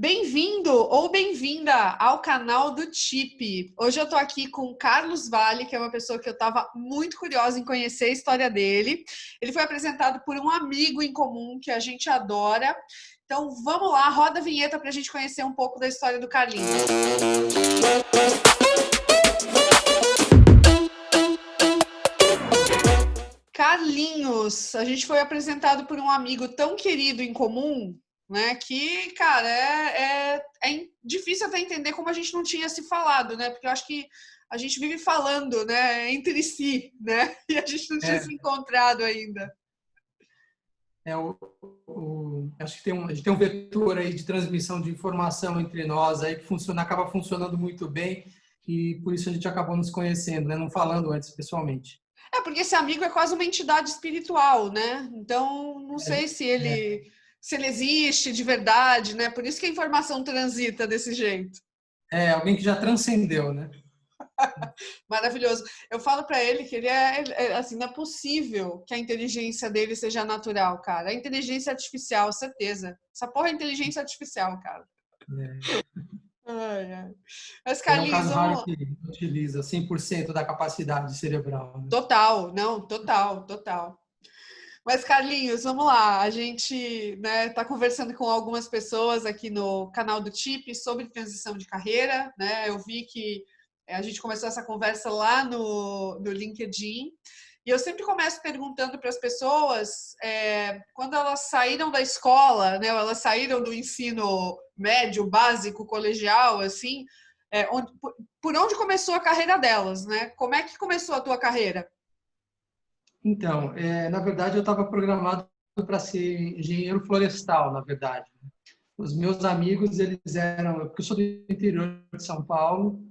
Bem-vindo ou bem-vinda ao canal do TIP. Hoje eu estou aqui com o Carlos Vale, que é uma pessoa que eu estava muito curiosa em conhecer a história dele. Ele foi apresentado por um amigo em comum que a gente adora. Então vamos lá, roda a vinheta para a gente conhecer um pouco da história do Carlinhos. Carlinhos, a gente foi apresentado por um amigo tão querido em comum, né? Que, cara, é difícil até entender como a gente não tinha se falado, né? Porque eu acho que a gente vive falando, né, entre si, né? E a gente não tinha se encontrado ainda. Acho que a gente tem um vetor aí de transmissão de informação entre nós aí que acaba funcionando muito bem e por isso a gente acabou nos conhecendo, né? Não falando antes pessoalmente. Porque esse amigo é quase uma entidade espiritual, né? Então, não sei se ele existe de verdade, né? Por isso que a informação transita desse jeito. É, alguém que já transcendeu, né? Maravilhoso. Eu falo para ele que ele assim, não é possível que a inteligência dele seja natural, cara. A inteligência artificial, certeza. Essa porra é inteligência artificial, cara. Mas, Ele é um Carlinhos, caso raro que utiliza 100% da capacidade cerebral, né? Total, não, total. Mas, Carlinhos, vamos lá. A gente, né, tá conversando com algumas pessoas aqui no canal do TIP sobre transição de carreira, né? Eu vi que a gente começou essa conversa lá no LinkedIn. E eu sempre começo perguntando para as pessoas, quando elas saíram da escola, né, elas saíram do ensino médio, básico, colegial, assim, por onde começou a carreira delas, né? Como é que começou a tua carreira? Então, na verdade, eu estava programado para ser engenheiro florestal, na verdade. Os meus amigos, eles eram... Porque eu sou do interior de São Paulo,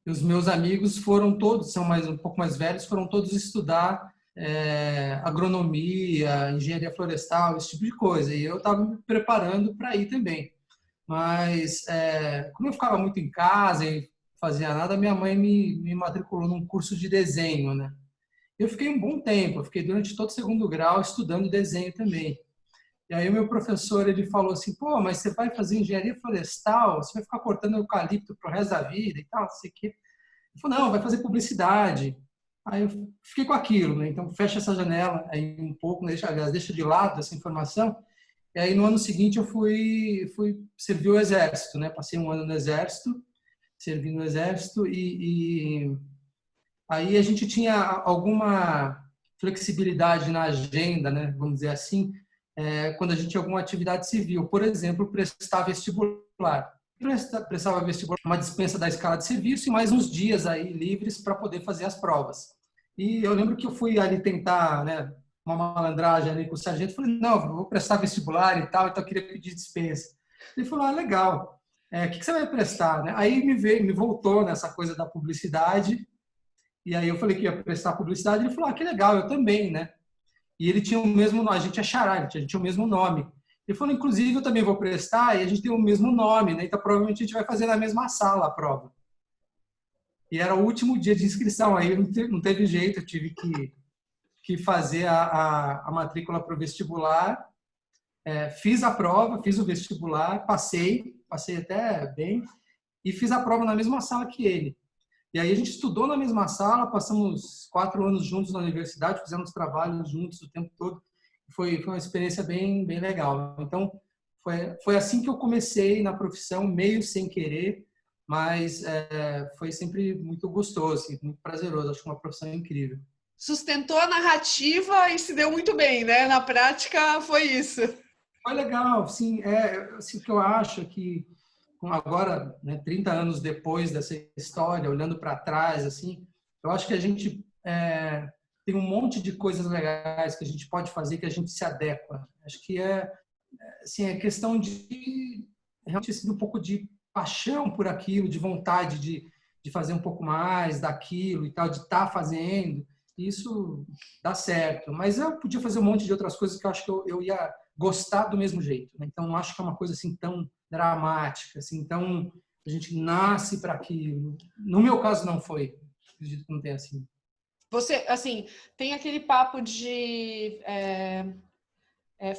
e os meus amigos foram todos, são um pouco mais velhos, foram todos estudar agronomia, engenharia florestal, esse tipo de coisa. E eu estava me preparando para ir também. Mas, como eu ficava muito em casa e fazia nada, minha mãe me matriculou num curso de desenho, né? Eu fiquei um bom tempo, eu fiquei durante todo o segundo grau estudando desenho também. E aí o meu professor, ele falou assim, pô, mas você vai fazer engenharia florestal, você vai ficar cortando eucalipto pro resto da vida e tal, não sei o quê. Ele falou, não, vai fazer publicidade. Aí eu fiquei com aquilo, né? Então fecha essa janela aí um pouco, deixa de lado essa informação. E aí no ano seguinte eu fui servir o exército, né? Passei um ano no exército, servi no exército e aí a gente tinha alguma flexibilidade na agenda, né? Vamos dizer assim, quando a gente tinha alguma atividade civil, por exemplo, prestar vestibular. Prestava vestibular, uma dispensa da escala de serviço e mais uns dias aí livres para poder fazer as provas. E eu lembro que eu fui ali tentar, né, uma malandragem ali com o sargento, falei, não, vou prestar vestibular e tal, então eu queria pedir dispensa. Ele falou, legal, o que você vai prestar? Né? Aí me voltou nessa coisa da publicidade, e aí eu falei que ia prestar publicidade, ele falou, que legal, eu também, né? E ele tinha o mesmo nome, a gente é xará, a gente tinha o mesmo nome. Ele falou, inclusive, eu também vou prestar e a gente tem o mesmo nome, né? Então, provavelmente a gente vai fazer na mesma sala a prova. E era o último dia de inscrição, aí não teve jeito, eu tive que fazer a matrícula para o vestibular. Fiz a prova, fiz o vestibular, passei até bem, e fiz a prova na mesma sala que ele. E aí a gente estudou na mesma sala, passamos 4 anos juntos na universidade, fizemos trabalhos juntos o tempo todo. Foi uma experiência bem legal. Então, foi assim que eu comecei na profissão, meio sem querer, mas foi sempre muito gostoso, assim, muito prazeroso. Acho que uma profissão incrível. Sustentou a narrativa e se deu muito bem, né? Na prática, foi isso. Foi legal, sim. Assim, o que eu acho que agora, né, 30 anos depois dessa história, olhando para trás, assim, eu acho que a gente tem um monte de coisas legais que a gente pode fazer que a gente se adequa. Acho que assim, é questão de realmente assim, um pouco de paixão por aquilo, de vontade de fazer um pouco mais daquilo e tal, de estar fazendo. Isso dá certo. Mas eu podia fazer um monte de outras coisas que eu acho que eu ia gostar do mesmo jeito. Né? Então, não acho que é uma coisa assim tão dramática, assim, tão a gente nasce para aquilo. No meu caso, não foi. Acredito que não tem assim. Você, assim, tem aquele papo de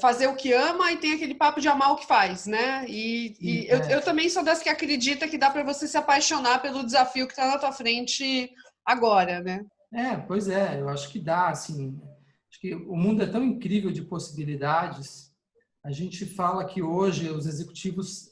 fazer o que ama e tem aquele papo de amar o que faz, né? E eu também sou das que acredita que dá para você se apaixonar pelo desafio que está na tua frente agora, né? Pois é, eu acho que dá, assim, acho que o mundo é tão incrível de possibilidades. A gente fala que hoje os executivos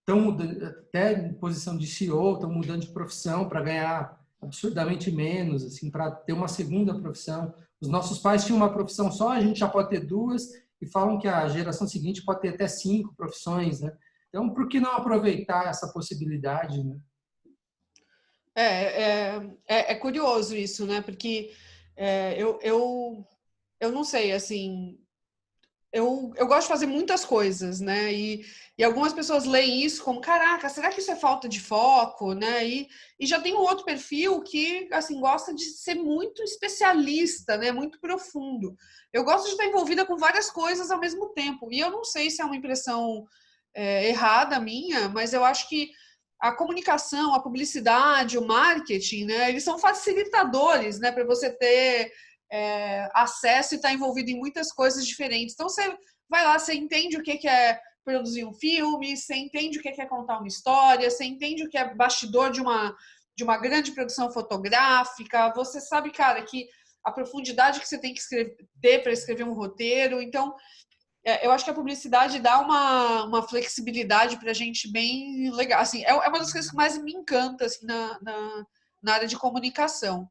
estão mudando, até em posição de CEO, estão mudando de profissão para ganhar absurdamente menos, assim, para ter uma segunda profissão. Os nossos pais tinham uma profissão só, a gente já pode ter duas, e falam que a geração seguinte pode ter até 5 profissões, né? Então, por que não aproveitar essa possibilidade, né? É curioso isso, né? Porque eu não sei, assim, eu gosto de fazer muitas coisas, né? E algumas pessoas leem isso como, caraca, será que isso é falta de foco, né? E já tem um outro perfil que, assim, gosta de ser muito especialista, né? Muito profundo. Eu gosto de estar envolvida com várias coisas ao mesmo tempo. E eu não sei se é uma impressão errada minha, mas eu acho que a comunicação, a publicidade, o marketing, né? Eles são facilitadores, né? Para você ter acesso e está envolvido em muitas coisas diferentes. Então, você vai lá, você entende o que é produzir um filme, você entende o que é contar uma história, você entende o que é bastidor de uma grande produção fotográfica, você sabe, cara, que a profundidade que você tem que ter para escrever um roteiro. Então, eu acho que a publicidade dá uma flexibilidade para a gente bem legal. Assim, é uma das coisas que mais me encanta assim, na área de comunicação.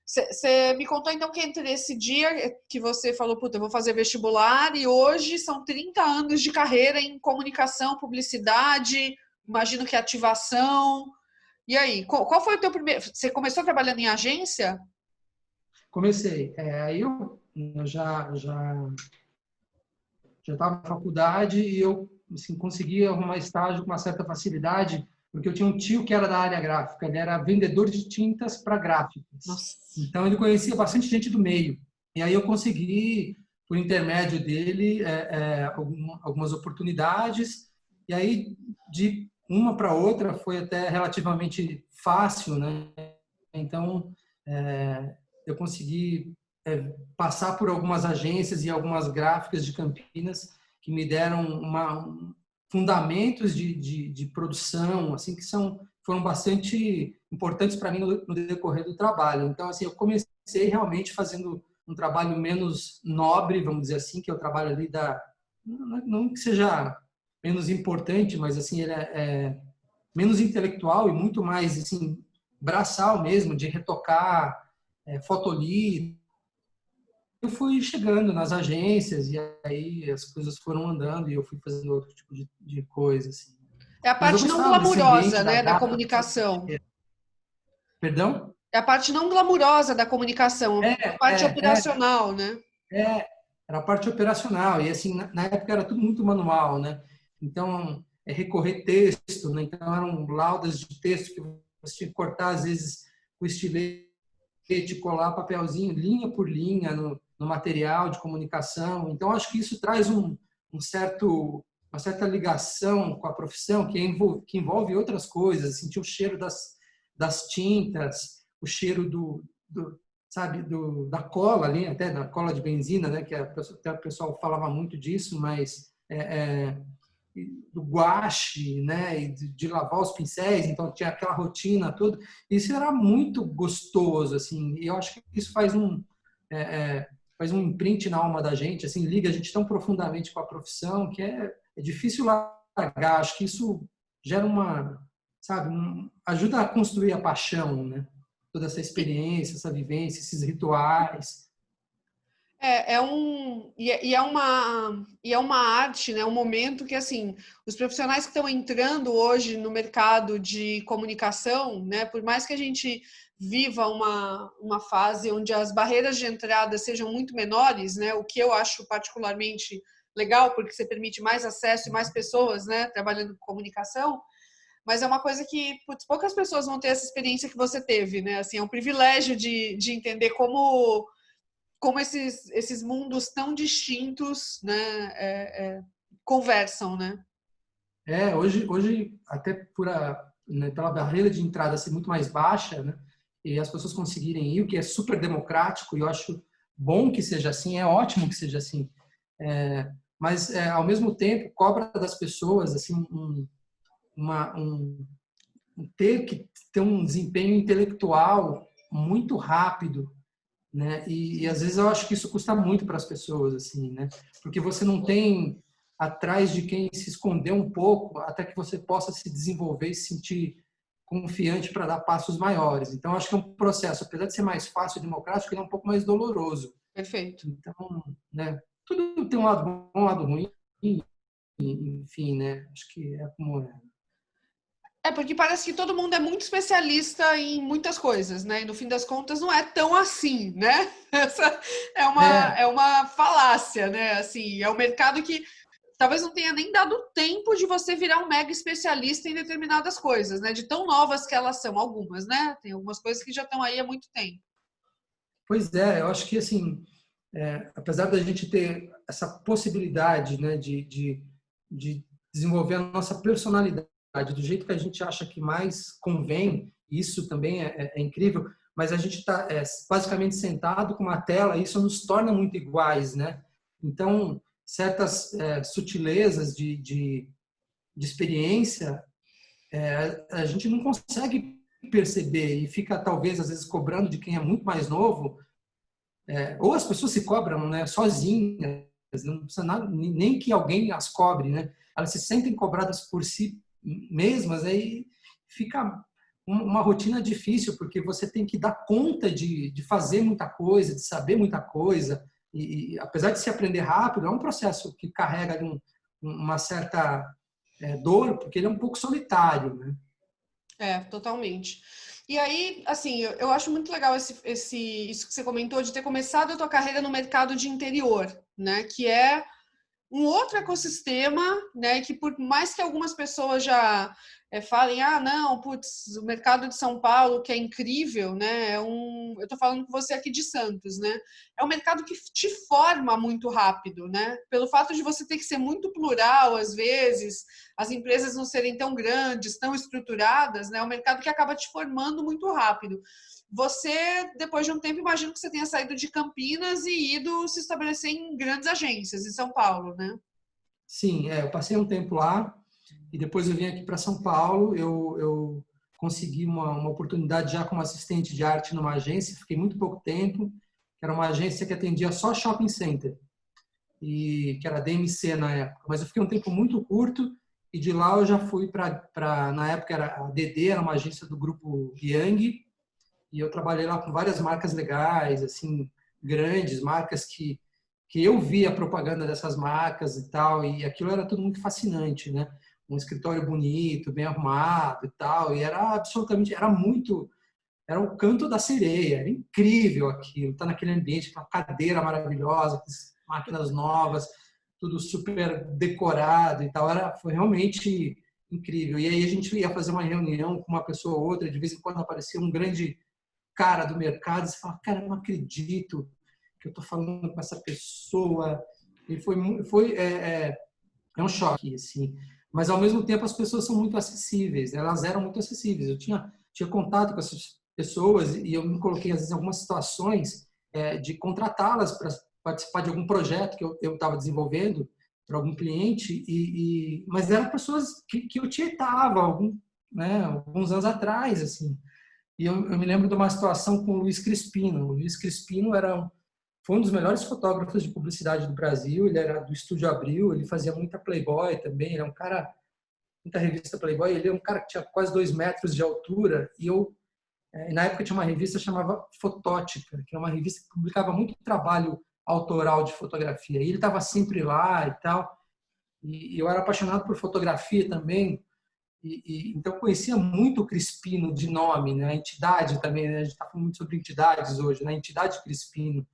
Você me contou, então, que entre esse dia que você falou, puta, eu vou fazer vestibular, e hoje são 30 anos de carreira em comunicação, publicidade, imagino que ativação. E aí, qual foi o teu primeiro... Você começou trabalhando em agência? Comecei. Aí eu já estava na faculdade e eu assim, conseguia arrumar estágio com uma certa facilidade, porque eu tinha um tio que era da área gráfica, ele era vendedor de tintas para gráficos. Nossa. Então, ele conhecia bastante gente do meio. E aí eu consegui, por intermédio dele, algumas oportunidades. E aí, de uma para outra, foi até relativamente fácil, né? Então, eu consegui passar por algumas agências e algumas gráficas de Campinas que me deram fundamentos de produção, assim, que foram bastante importantes para mim no decorrer do trabalho. Então, assim, eu comecei realmente fazendo um trabalho menos nobre, vamos dizer assim, que é o trabalho ali não que seja menos importante, mas assim, ele é menos intelectual e muito mais, assim, braçal mesmo, de retocar, fotolir. Eu fui chegando nas agências e aí as coisas foram andando e eu fui fazendo outro tipo de coisa, assim. É a Mas eu parte não gostava desse ambiente glamurosa, da né, da gráfica. comunicação. Perdão? É a parte não glamurosa da comunicação, a parte operacional, né? Era a parte operacional. E, assim, na época era tudo muito manual, né? Então, recorrer texto, né? Então, eram laudas de texto que você tinha que cortar, às vezes, com estilete, colar papelzinho, linha por linha, no material de comunicação. Então, acho que isso traz uma certa ligação com a profissão que envolve outras coisas. Sentir o cheiro das tintas, o cheiro sabe, da cola ali, até da cola de benzina, né, que até o pessoal falava muito disso, mas do guache, né, e de lavar os pincéis, então tinha aquela rotina toda. Isso era muito gostoso, assim, e eu acho que isso faz faz um imprint na alma da gente, assim, liga a gente tão profundamente com a profissão que é difícil largar. Acho que isso gera sabe, ajuda a construir a paixão, né? Toda essa experiência, essa vivência, esses rituais. É uma arte, né? Um momento que assim os profissionais que estão entrando hoje no mercado de comunicação, né? Por mais que a gente viva uma fase onde as barreiras de entrada sejam muito menores, né? O que eu acho particularmente legal, porque você permite mais acesso e mais pessoas, né? Trabalhando com comunicação. Mas é uma coisa que poucas pessoas vão ter essa experiência que você teve, né? Assim, é um privilégio de entender como esses mundos tão distintos, né, conversam, né? Hoje até né, pela barreira de entrada ser muito mais baixa, né, e as pessoas conseguirem ir, o que é super democrático, e eu acho bom que seja assim, é ótimo que seja assim. Mas, ao mesmo tempo, cobra das pessoas assim, ter que ter um desempenho intelectual muito rápido, né? E às vezes eu acho que isso custa muito para as pessoas, assim, né? Porque você não tem atrás de quem se esconder um pouco até que você possa se desenvolver e se sentir confiante para dar passos maiores. Então, acho que é um processo, apesar de ser mais fácil e democrático, ele é um pouco mais doloroso. Perfeito. Então, né? Tudo tem um lado bom, um lado ruim, enfim, né? Acho que é como é. Porque parece que todo mundo é muito especialista em muitas coisas, né? E no fim das contas não é tão assim, né? Essa É, é uma falácia, né? Assim, é um mercado que talvez não tenha nem dado tempo de você virar um mega especialista em determinadas coisas, né? De tão novas que elas são, algumas, né? Tem algumas coisas que já estão aí há muito tempo. pois é, eu acho que assim, apesar da gente ter essa possibilidade, né, de desenvolver a nossa personalidade do jeito que a gente acha que mais convém, isso também é incrível, mas a gente está basicamente sentado com uma tela e isso nos torna muito iguais, né? Então, certas sutilezas de experiência, a gente não consegue perceber e fica, talvez, às vezes, cobrando de quem é muito mais novo, ou as pessoas se cobram, né, sozinhas, não precisa nada, nem que alguém as cobre, né? Elas se sentem cobradas por si mesmas, aí fica uma rotina difícil, porque você tem que dar conta de fazer muita coisa, de saber muita coisa, e apesar de se aprender rápido, é um processo que carrega uma certa dor, porque ele é um pouco solitário, né? Totalmente. E aí, assim, eu acho muito legal isso que você comentou de ter começado a tua carreira no mercado de interior, né? Que é um outro ecossistema, né? Que por mais que algumas pessoas já falem, ah, não, putz, o mercado de São Paulo, que é incrível, né? Eu tô falando com você aqui de Santos, né? É um mercado que te forma muito rápido, né? Pelo fato de você ter que ser muito plural, às vezes, as empresas não serem tão grandes, tão estruturadas, né? É um mercado que acaba te formando muito rápido. Você, depois de um tempo, imagino que você tenha saído de Campinas e ido se estabelecer em grandes agências em São Paulo, né? Sim, eu passei um tempo lá e depois eu vim aqui para São Paulo. Eu consegui uma oportunidade já como assistente de arte numa agência, fiquei muito pouco tempo, que era uma agência que atendia só shopping center, e que era DMC na época. Mas eu fiquei um tempo muito curto e de lá eu já fui na época era a DD, era uma agência do grupo Yang, e eu trabalhei lá com várias marcas legais, assim, grandes, marcas que eu via a propaganda dessas marcas e tal, e aquilo era tudo muito fascinante, né? Um escritório bonito, bem arrumado e tal, e era absolutamente, era o canto da sereia, era incrível aquilo, estar naquele ambiente, com uma cadeira maravilhosa, com máquinas novas, tudo super decorado e tal, foi realmente incrível. E aí a gente ia fazer uma reunião com uma pessoa ou outra, de vez em quando aparecia um grande cara do mercado, você fala, cara, eu não acredito que eu estou falando com essa pessoa. E é um choque, assim. Mas, ao mesmo tempo, as pessoas são muito acessíveis, elas eram muito acessíveis. Eu tinha contato com essas pessoas e eu me coloquei, às vezes, em algumas situações de contratá-las para participar de algum projeto que eu estava desenvolvendo para algum cliente, mas eram pessoas que eu tietava né, alguns anos atrás, assim. E eu me lembro de uma situação com o Luiz Crispino. O Luiz Crispino foi um dos melhores fotógrafos de publicidade do Brasil. Ele era do Estúdio Abril, ele fazia muita Playboy também. Ele é um cara, muita revista Playboy. Ele é um cara que tinha quase 2 metros de altura. Na época, tinha uma revista que chamava Fotótica, que era uma revista que publicava muito trabalho autoral de fotografia. E ele estava sempre lá e tal. E eu era apaixonado por fotografia também. Então, eu conhecia muito o Crispino de nome, né? A entidade também, né? A gente está falando muito sobre entidades hoje, né? A entidade Crispino.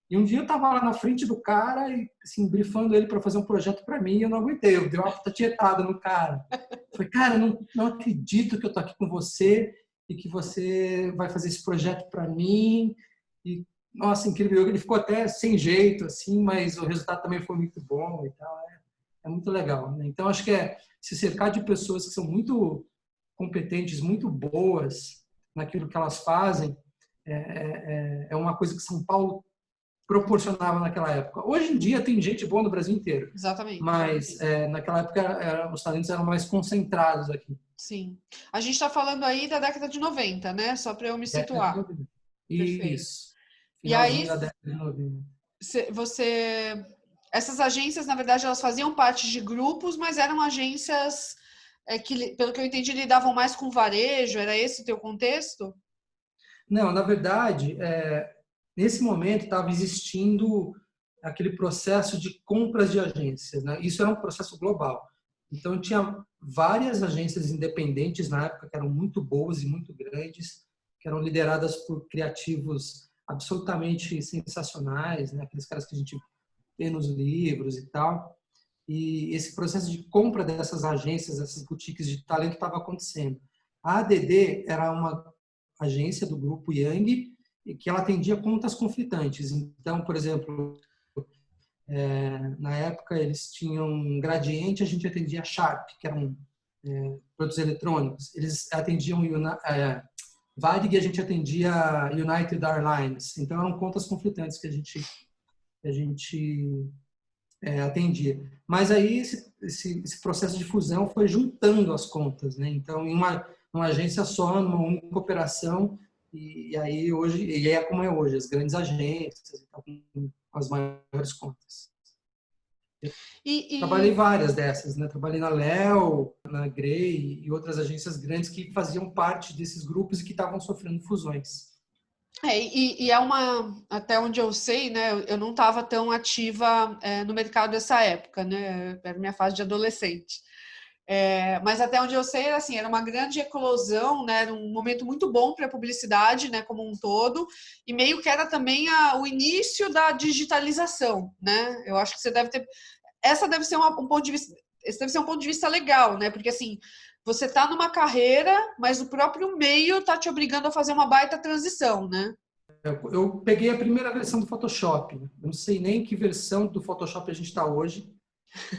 E um dia eu estava lá na frente do cara e, assim, brifando ele para fazer um projeto para mim e eu não aguentei. Eu dei uma puta tietada no cara. Falei, cara, não acredito que eu tô aqui com você e que você vai fazer esse projeto para mim. E, nossa, incrível. Ele ficou até sem jeito, assim, mas o resultado também foi muito bom e tal. É muito legal, né? Então, acho que se cercar de pessoas que são muito competentes, muito boas naquilo que elas fazem, é uma coisa que São Paulo proporcionava naquela época. Hoje em dia tem gente boa no Brasil inteiro, Exatamente. mas naquela época os talentos eram mais concentrados aqui. Sim. A gente está falando aí da década de 90, né? Só para eu me Década de situar. 90. Perfeito. Isso. E Finalzinho aí, da década de 90. você... Essas agências, na verdade, elas faziam parte de grupos, mas eram agências que, pelo que eu entendi, lidavam mais com varejo. Era esse o teu contexto? Não, na verdade, nesse momento estava existindo aquele processo de compras de agências, né? Isso era um processo global. Então, tinha várias agências independentes na época que eram muito boas e muito grandes, que eram lideradas por criativos absolutamente sensacionais, né? Aqueles caras que a gente vê nos livros e tal. E esse processo de compra dessas agências, essas boutiques de talento estava acontecendo. A ADD era uma agência do grupo Yang e que ela atendia contas conflitantes. Então, por exemplo, na época eles tinham um Gradiente, a gente atendia a Sharp, que eram produtos eletrônicos. Eles atendiam Varig, a gente atendia United Airlines. Então, eram contas conflitantes que a gente atendia. Mas aí esse processo de fusão foi juntando as contas, né? Então, em uma agência só, numa única operação, e aí hoje, e é como é hoje, as grandes agências, então, com as maiores contas. Trabalhei várias dessas, né? Trabalhei na Léo, na Grey e outras agências grandes que faziam parte desses grupos e que estavam sofrendo fusões. E é até onde eu sei, né? Eu não estava tão ativa no mercado dessa época, né? Era minha fase de adolescente. Mas até onde eu sei, assim, era uma grande eclosão, né? Era um momento muito bom para a publicidade, né? Como um todo, e meio que era também o início da digitalização, né? Eu acho que você deve ter. Essa deve ser um ponto de vista. Esse deve ser um ponto de vista legal, né? Porque assim, você está numa carreira, mas o próprio meio está te obrigando a fazer uma baita transição, né? Eu peguei a primeira versão do Photoshop. Eu não sei nem que versão do Photoshop a gente está hoje,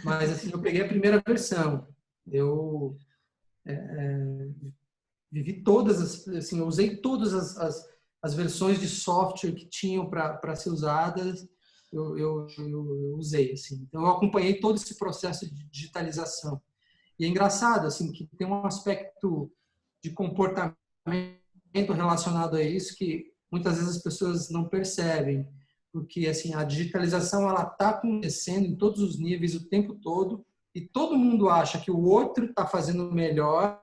mas assim, eu peguei a primeira versão. Eu vivi todas, assim, eu usei todas as versões de software que tinham para ser usadas. Eu usei, assim. Então, eu acompanhei todo esse processo de digitalização. E é engraçado, assim, que tem um aspecto de comportamento relacionado a isso que muitas vezes as pessoas não percebem, porque assim a digitalização ela está acontecendo em todos os níveis o tempo todo e todo mundo acha que o outro está fazendo melhor,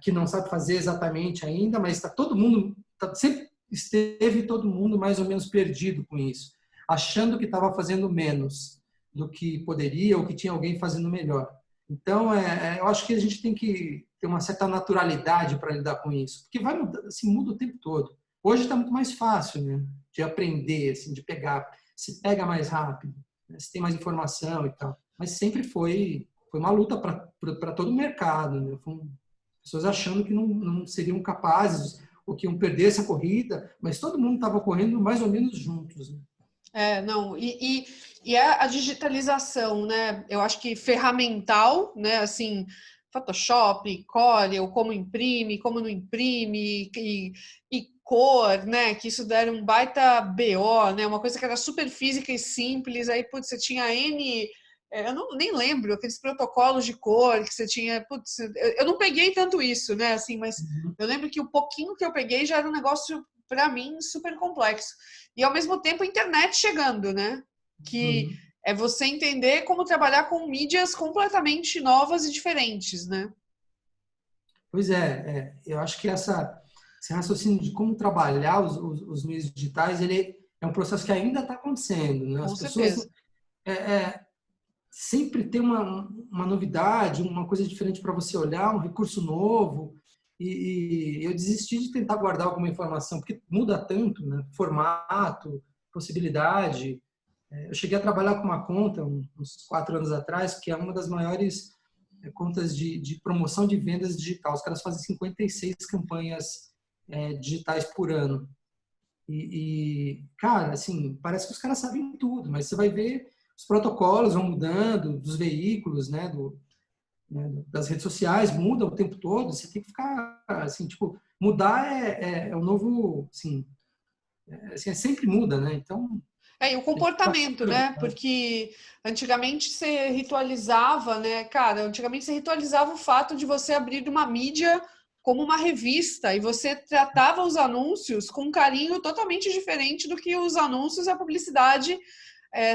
que não sabe fazer exatamente ainda, mas está todo mundo sempre esteve todo mundo mais ou menos perdido com isso, achando que estava fazendo menos do que poderia ou que tinha alguém fazendo melhor. Então, eu acho que a gente tem que ter uma certa naturalidade para lidar com isso, porque vai mudar, assim, muda o tempo todo. Hoje está muito mais fácil, né, de aprender, assim, de pegar, se pega mais rápido, né, se tem mais informação e tal. Mas sempre foi uma luta para todo o mercado, né? Pessoas achando que não seriam capazes ou que iam perder essa corrida, mas todo mundo estava correndo mais ou menos juntos, né? Não, e a digitalização, né? Eu acho que ferramental, né? Assim, Photoshop, Corel, como imprime, como não imprime, e cor, né? Que isso era um baita BO, né? Uma coisa que era super física e simples, aí, putz, você tinha eu nem lembro, aqueles protocolos de cor que você tinha, putz, eu não peguei tanto isso, né? Assim, mas eu lembro que o pouquinho que eu peguei já era um negócio, para mim, super complexo. E, ao mesmo tempo, a internet chegando, né? Que é você entender como trabalhar com mídias completamente novas e diferentes, né? Pois eu acho que esse raciocínio de como trabalhar os meios digitais, ele é um processo que ainda está acontecendo, né? Com As pessoas certeza. sempre tem uma novidade, uma coisa diferente para você olhar, um recurso novo, e eu desisti de tentar guardar alguma informação, porque muda tanto, né? Formato, possibilidade. Eu cheguei a trabalhar com uma conta uns 4 anos atrás, que é uma das maiores contas de promoção de vendas digital. Os caras fazem 56 campanhas digitais por ano. Cara, assim, parece que os caras sabem tudo, mas você vai ver os protocolos vão mudando, dos veículos, né, das redes sociais, muda o tempo todo. Você tem que ficar, assim, tipo, mudar é o novo, assim, assim, sempre muda, né? Então, E o comportamento, né? Porque antigamente você ritualizava, né? Cara, antigamente você ritualizava o fato de você abrir uma mídia como uma revista e você tratava os anúncios com um carinho totalmente diferente do que os anúncios e a publicidade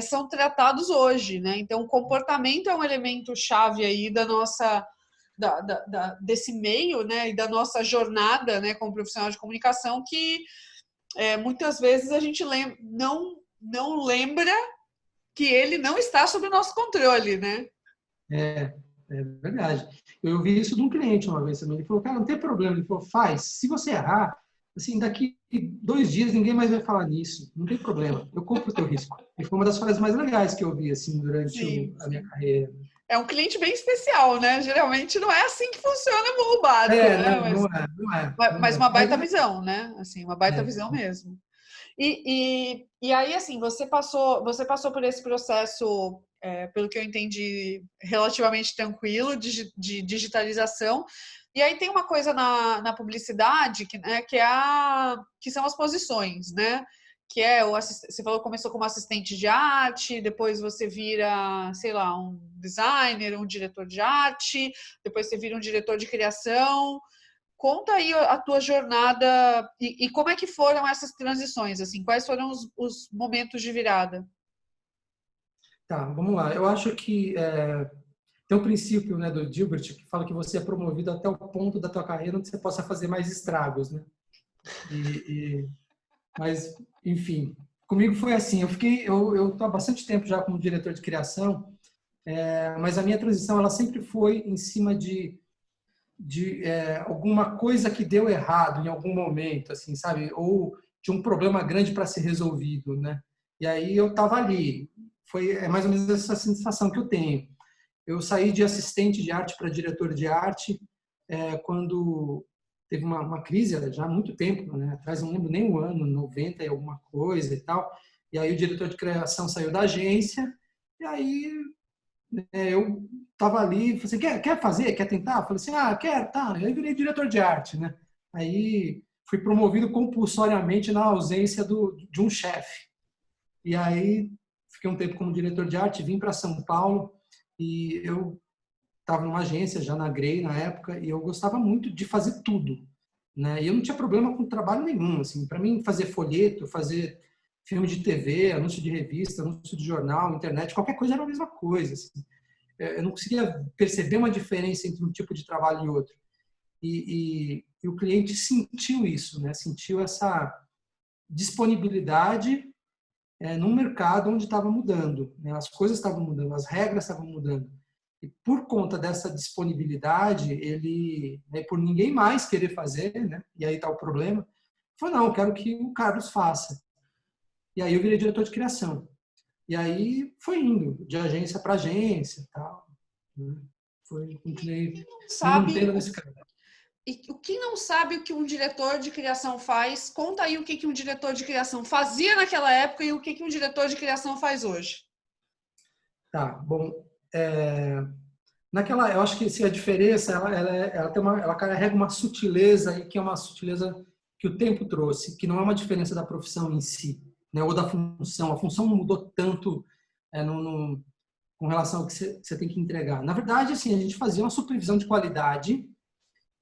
são tratados hoje, né? Então, o comportamento é um elemento chave aí da nossa desse meio, né? E da nossa jornada, né? Como profissional de comunicação que muitas vezes a gente não lembra que ele não está sob o nosso controle, né? É verdade. Eu ouvi isso de um cliente uma vez também. Ele falou, cara, não tem problema. Ele falou, faz. Se você errar, assim, daqui 2 dias ninguém mais vai falar nisso. Não tem problema. Eu compro o teu risco. E foi uma das frases mais legais que eu ouvi, assim, durante a minha carreira. É um cliente bem especial, né? Geralmente não é assim que funciona o barco, né? Mas uma baita visão, né? Assim, uma baita visão mesmo. E aí, assim, você passou por esse processo, pelo que eu entendi, relativamente tranquilo de digitalização. E aí tem uma coisa na publicidade que são as posições, né? Que você falou que começou como assistente de arte, depois você vira, sei lá, um designer, um diretor de arte, depois você vira um diretor de criação. Conta aí a tua jornada e como é que foram essas transições, assim, quais foram os momentos de virada? Tá, vamos lá. Eu acho que tem um princípio, né, do Gilbert que fala que você é promovido até o ponto da tua carreira onde você possa fazer mais estragos, né? Mas, enfim, comigo foi assim. Eu tô há bastante tempo já como diretor de criação, mas a minha transição ela sempre foi em cima de alguma coisa que deu errado em algum momento, assim, sabe? Ou de um problema grande para ser resolvido, né? E aí eu estava ali. É mais ou menos essa sensação que eu tenho. Eu saí de assistente de arte para diretor de arte quando teve uma crise já há muito tempo, né? Atrás não lembro nem o ano, 90 e alguma coisa e tal. E aí o diretor de criação saiu da agência e aí eu estava ali, falei assim, quer fazer? Quer tentar? Eu falei assim, quero, tá. Aí virei diretor de arte, né? Aí fui promovido compulsoriamente na ausência de um chefe. E aí fiquei um tempo como diretor de arte, vim para São Paulo e eu estava numa agência já na Grey na época e eu gostava muito de fazer tudo, né? E eu não tinha problema com trabalho nenhum, assim, para mim fazer folheto, fazer filme de TV, anúncio de revista, anúncio de jornal, internet, qualquer coisa era a mesma coisa, assim. Eu não conseguia perceber uma diferença entre um tipo de trabalho e outro. E o cliente sentiu isso, né? Sentiu essa disponibilidade num mercado onde estava mudando, né? As coisas estavam mudando, as regras estavam mudando. E por conta dessa disponibilidade, ele, né, por ninguém mais querer fazer, né? E aí está o problema, falou, não, eu quero que o Carlos faça. E aí eu virei diretor de criação. E aí foi indo, de agência para agência e tal. Né? Continuei me mantendo nesse caminho. E quem não sabe o que um diretor de criação faz, conta aí o que um diretor de criação fazia naquela época e o que um diretor de criação faz hoje. Tá, bom. Eu acho que a diferença, ela carrega uma sutileza aí, que é uma sutileza que o tempo trouxe, que não é uma diferença da profissão em si, né, ou da função. A função não mudou tanto com relação ao que você tem que entregar. Na verdade, assim, a gente fazia uma supervisão de qualidade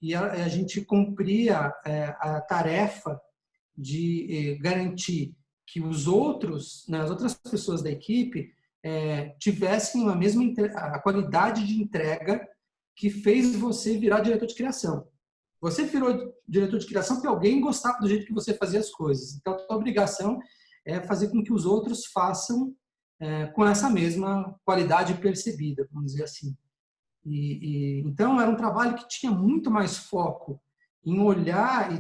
e a gente cumpria a tarefa de garantir que os outros, né, as outras pessoas da equipe tivessem a qualidade de entrega que fez você virar diretor de criação. Você virou diretor de criação porque alguém gostava do jeito que você fazia as coisas. Então, a sua obrigação é fazer com que os outros façam com essa mesma qualidade percebida, vamos dizer assim. Então, era um trabalho que tinha muito mais foco em olhar e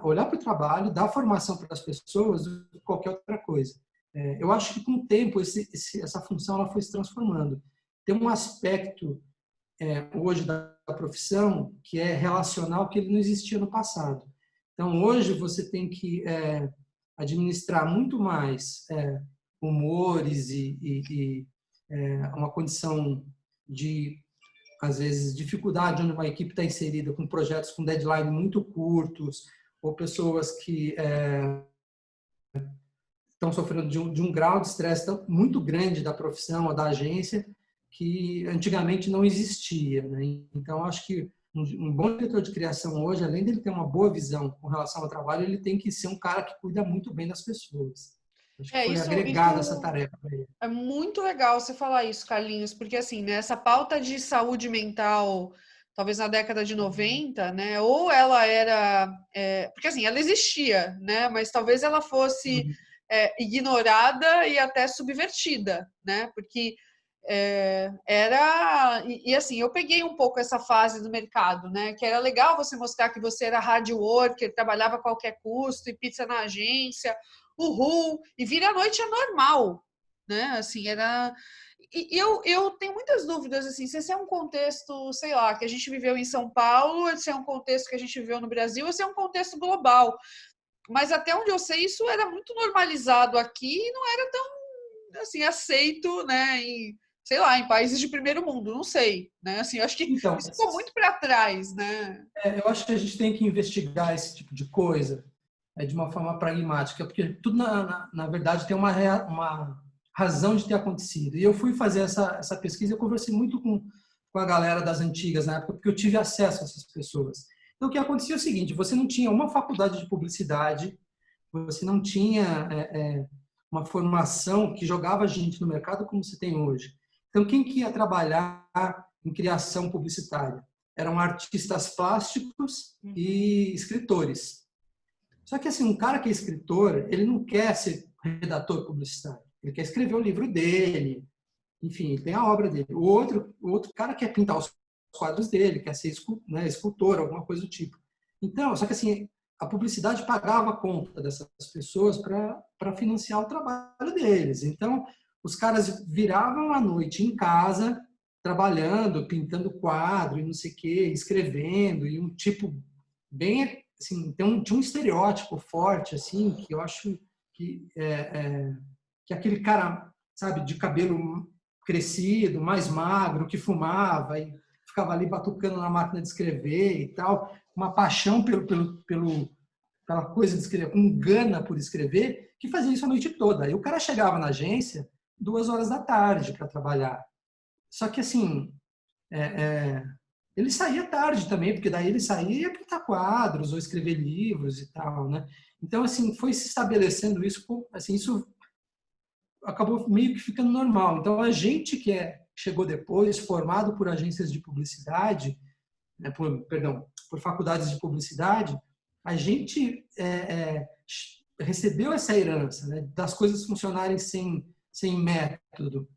olhar para o trabalho, dar formação para as pessoas do que qualquer outra coisa. Eu acho que com o tempo essa função ela foi se transformando. Tem um aspecto hoje da profissão que é relacional que ele não existia no passado. Então, hoje você tem que administrar muito mais humores e uma condição de, às vezes, dificuldade onde uma equipe está inserida com projetos com deadline muito curtos ou pessoas que estão sofrendo de um grau de estresse muito grande da profissão ou da agência que antigamente não existia, né? Então, acho que um bom diretor de criação hoje, além dele ter uma boa visão com relação ao trabalho, ele tem que ser um cara que cuida muito bem das pessoas. Acho que foi agregado essa tarefa para ele. É muito legal você falar isso, Carlinhos, porque assim, né, essa pauta de saúde mental, talvez na década de 90, né, ou ela era, porque assim, ela existia, né, mas talvez ela fosse ignorada e até subvertida, né, porque assim, eu peguei um pouco essa fase do mercado, né, que era legal você mostrar que você era hard worker, trabalhava a qualquer custo e pizza na agência, uhul, e vira a noite é normal, né? Assim, era. E eu tenho muitas dúvidas, assim, se esse é um contexto, sei lá, que a gente viveu em São Paulo, se é um contexto que a gente viveu no Brasil, ou se é um contexto global. Mas até onde eu sei, isso era muito normalizado aqui e não era tão, assim, aceito, né? Sei lá, em países de primeiro mundo, não sei, né? Assim, eu acho que Então, isso ficou muito para trás, né? eu acho que a gente tem que investigar esse tipo de coisa de uma forma pragmática, porque tudo, na verdade, tem uma razão de ter acontecido. E eu fui fazer essa pesquisa, eu conversei muito com a galera das antigas na época, porque eu tive acesso a essas pessoas. Então, o que acontecia é o seguinte, você não tinha uma faculdade de publicidade, você não tinha uma formação que jogava gente no mercado como você tem hoje. Então, quem que ia trabalhar em criação publicitária? Eram artistas plásticos e escritores. Só que assim, um cara que é escritor, ele não quer ser redator publicitário. Ele quer escrever o livro dele, enfim, tem a obra dele. O outro cara quer pintar os quadros dele, quer ser escultor, alguma coisa do tipo. Então, só que assim, a publicidade pagava a conta dessas pessoas para financiar o trabalho deles. Então, os caras viravam à noite em casa, trabalhando, pintando quadro e não sei o quê, escrevendo, e um tipo bem assim, tinha um estereótipo forte assim, que eu acho que aquele cara, sabe, de cabelo crescido, mais magro, que fumava e ficava ali batucando na máquina de escrever e tal, uma paixão pela coisa de escrever, com gana por escrever, que fazia isso a noite toda. Aí o cara chegava na agência 2 horas da tarde para trabalhar. Só que assim, ele saía tarde também, porque daí ele saía e ia pintar quadros ou escrever livros e tal, né? Então, assim, foi se estabelecendo isso, assim, isso acabou meio que ficando normal. Então, a gente que chegou depois, formado por agências de publicidade, né, por faculdades de publicidade, a gente recebeu essa herança, né, das coisas funcionarem sem método.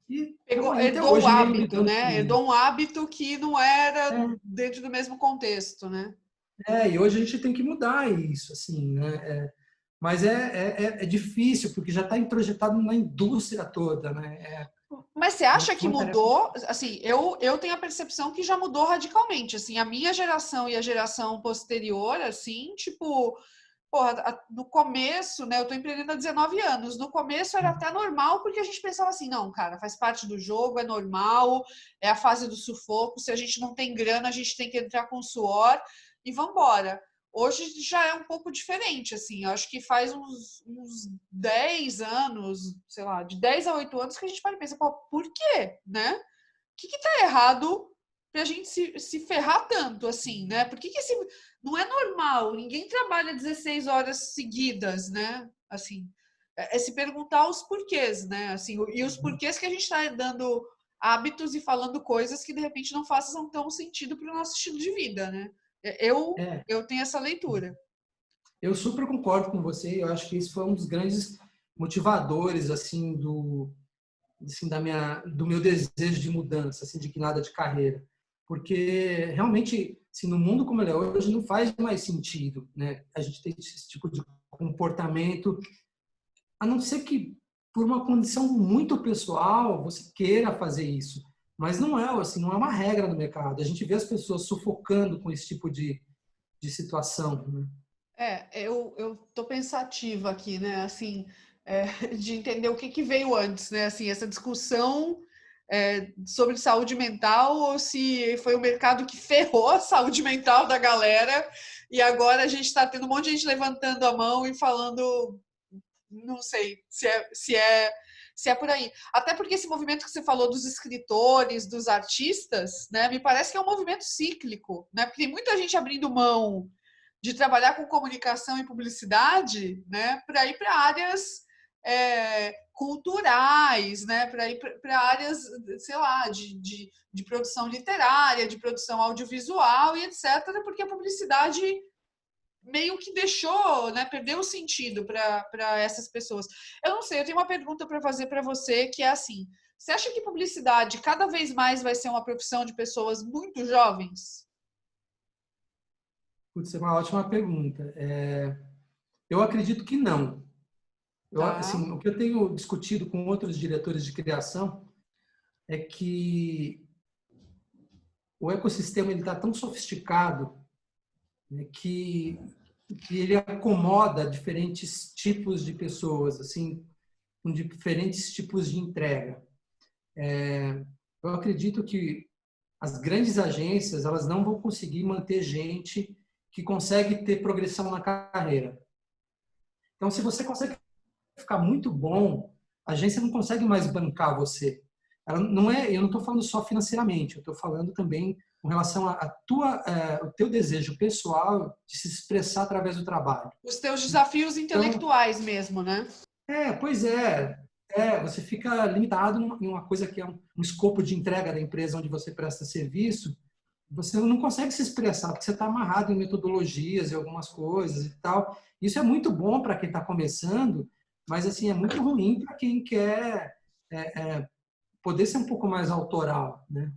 E Herdou o hoje meio hábito, lidando com né? Herdou um hábito que não era dentro do mesmo contexto, né? E hoje a gente tem que mudar isso, assim, né? Mas é difícil, porque já está introjetado na indústria toda, né? Mas você acha que uma tarefa. mudou? Assim, eu tenho a percepção que já mudou radicalmente. Assim, a minha geração e a geração posterior, assim, tipo, porra, no começo, né? Eu tô empreendendo há 19 anos. No começo era até normal, porque a gente pensava assim, não, cara, faz parte do jogo, é normal, é a fase do sufoco. Se a gente não tem grana, a gente tem que entrar com suor e vambora. Hoje já é um pouco diferente, assim. Eu acho que faz uns 10 anos, sei lá, de 10 a 8 anos que a gente para e pensa, pô, por quê, né? O que tá errado pra gente se ferrar tanto, assim, né? Por que esse... Não é normal, ninguém trabalha 16 horas seguidas, né? Assim, se perguntar os porquês, né? Assim, e os porquês que a gente está dando hábitos e falando coisas que de repente não façam tão sentido para o nosso estilo de vida, né? Eu tenho essa leitura. Eu super concordo com você. Eu acho que isso foi um dos grandes motivadores, assim, assim, do meu desejo de mudança, assim, de guinada de carreira, porque realmente, assim, no mundo como ele é hoje, não faz mais sentido, né? A gente tem esse tipo de comportamento, a não ser que por uma condição muito pessoal você queira fazer isso, mas não é assim, não é uma regra no mercado. A gente vê as pessoas sufocando com esse tipo de situação, né? Eu tô pensativa aqui, né? Assim, de entender o que veio antes, né? Assim, essa discussão sobre saúde mental ou se foi o mercado que ferrou a saúde mental da galera e agora a gente está tendo um monte de gente levantando a mão e falando não sei se é por aí. Até porque esse movimento que você falou dos escritores, dos artistas, né, me parece que é um movimento cíclico, né? Porque tem muita gente abrindo mão de trabalhar com comunicação e publicidade, né, para ir para áreas culturais, né, para ir para áreas, sei lá, de produção literária, de produção audiovisual e etc., porque a publicidade meio que deixou, né, perdeu o sentido para essas pessoas. Eu não sei, eu tenho uma pergunta para fazer para você, que é assim: você acha que publicidade cada vez mais vai ser uma profissão de pessoas muito jovens? Putz, é uma ótima pergunta. Eu acredito que não. Tá. Assim, o que eu tenho discutido com outros diretores de criação é que o ecossistema está tão sofisticado, né, que ele acomoda diferentes tipos de pessoas, assim, com diferentes tipos de entrega. Eu acredito que as grandes agências elas não vão conseguir manter gente que consegue ter progressão na carreira. Então, se você consegue ficar muito bom, a agência não consegue mais bancar você. Ela não é, eu não estou falando só financeiramente, eu estou falando também com relação o teu desejo pessoal de se expressar através do trabalho. Os teus desafios Então, intelectuais mesmo, né? pois é. Você fica limitado em uma coisa que é um escopo de entrega da empresa onde você presta serviço. Você não consegue se expressar porque você está amarrado em metodologias e algumas coisas e tal. Isso é muito bom para quem está começando, mas assim é muito ruim para quem quer poder ser um pouco mais autoral, né?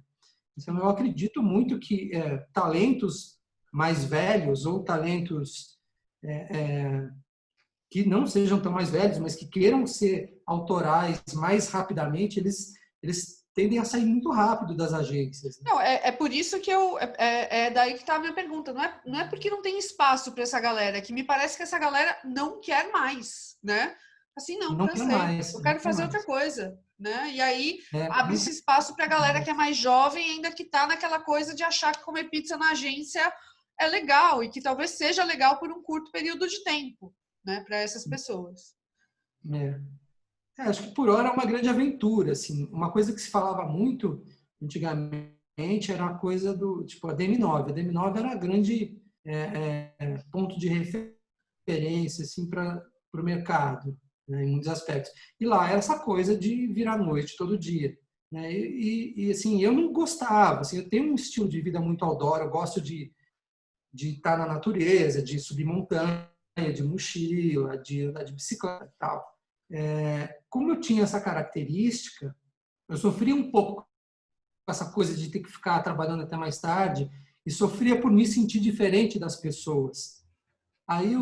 Então eu acredito muito que talentos mais velhos ou talentos que não sejam tão mais velhos, mas que queiram ser autorais mais rapidamente, eles tendem a sair muito rápido das agências. Né? Não, é por isso que é daí que está a minha pergunta. Não é porque não tem espaço para essa galera, que me parece que essa galera não quer mais, né? Assim, não, Não quer cansei. mais, Eu não quero quer fazer outra mais. coisa, né? E aí Não abre-se quer espaço para a galera mais. que é mais jovem, ainda que está naquela coisa de achar que comer pizza na agência é legal e que talvez seja legal por um curto período de tempo, né? Para essas pessoas. É. Acho que por hora é uma grande aventura, assim. Uma coisa que se falava muito antigamente era a coisa do tipo a DM9. A DM9 era a grande ponto de referência assim para o mercado, né, em muitos aspectos. E lá era essa coisa de virar noite todo dia, né? Assim eu não gostava. Assim, eu tenho um estilo de vida muito outdoor. Eu gosto de estar na natureza, de subir montanha, de mochila, de andar de bicicleta e tal. Como eu tinha essa característica, eu sofria um pouco com essa coisa de ter que ficar trabalhando até mais tarde e sofria por me sentir diferente das pessoas. Aí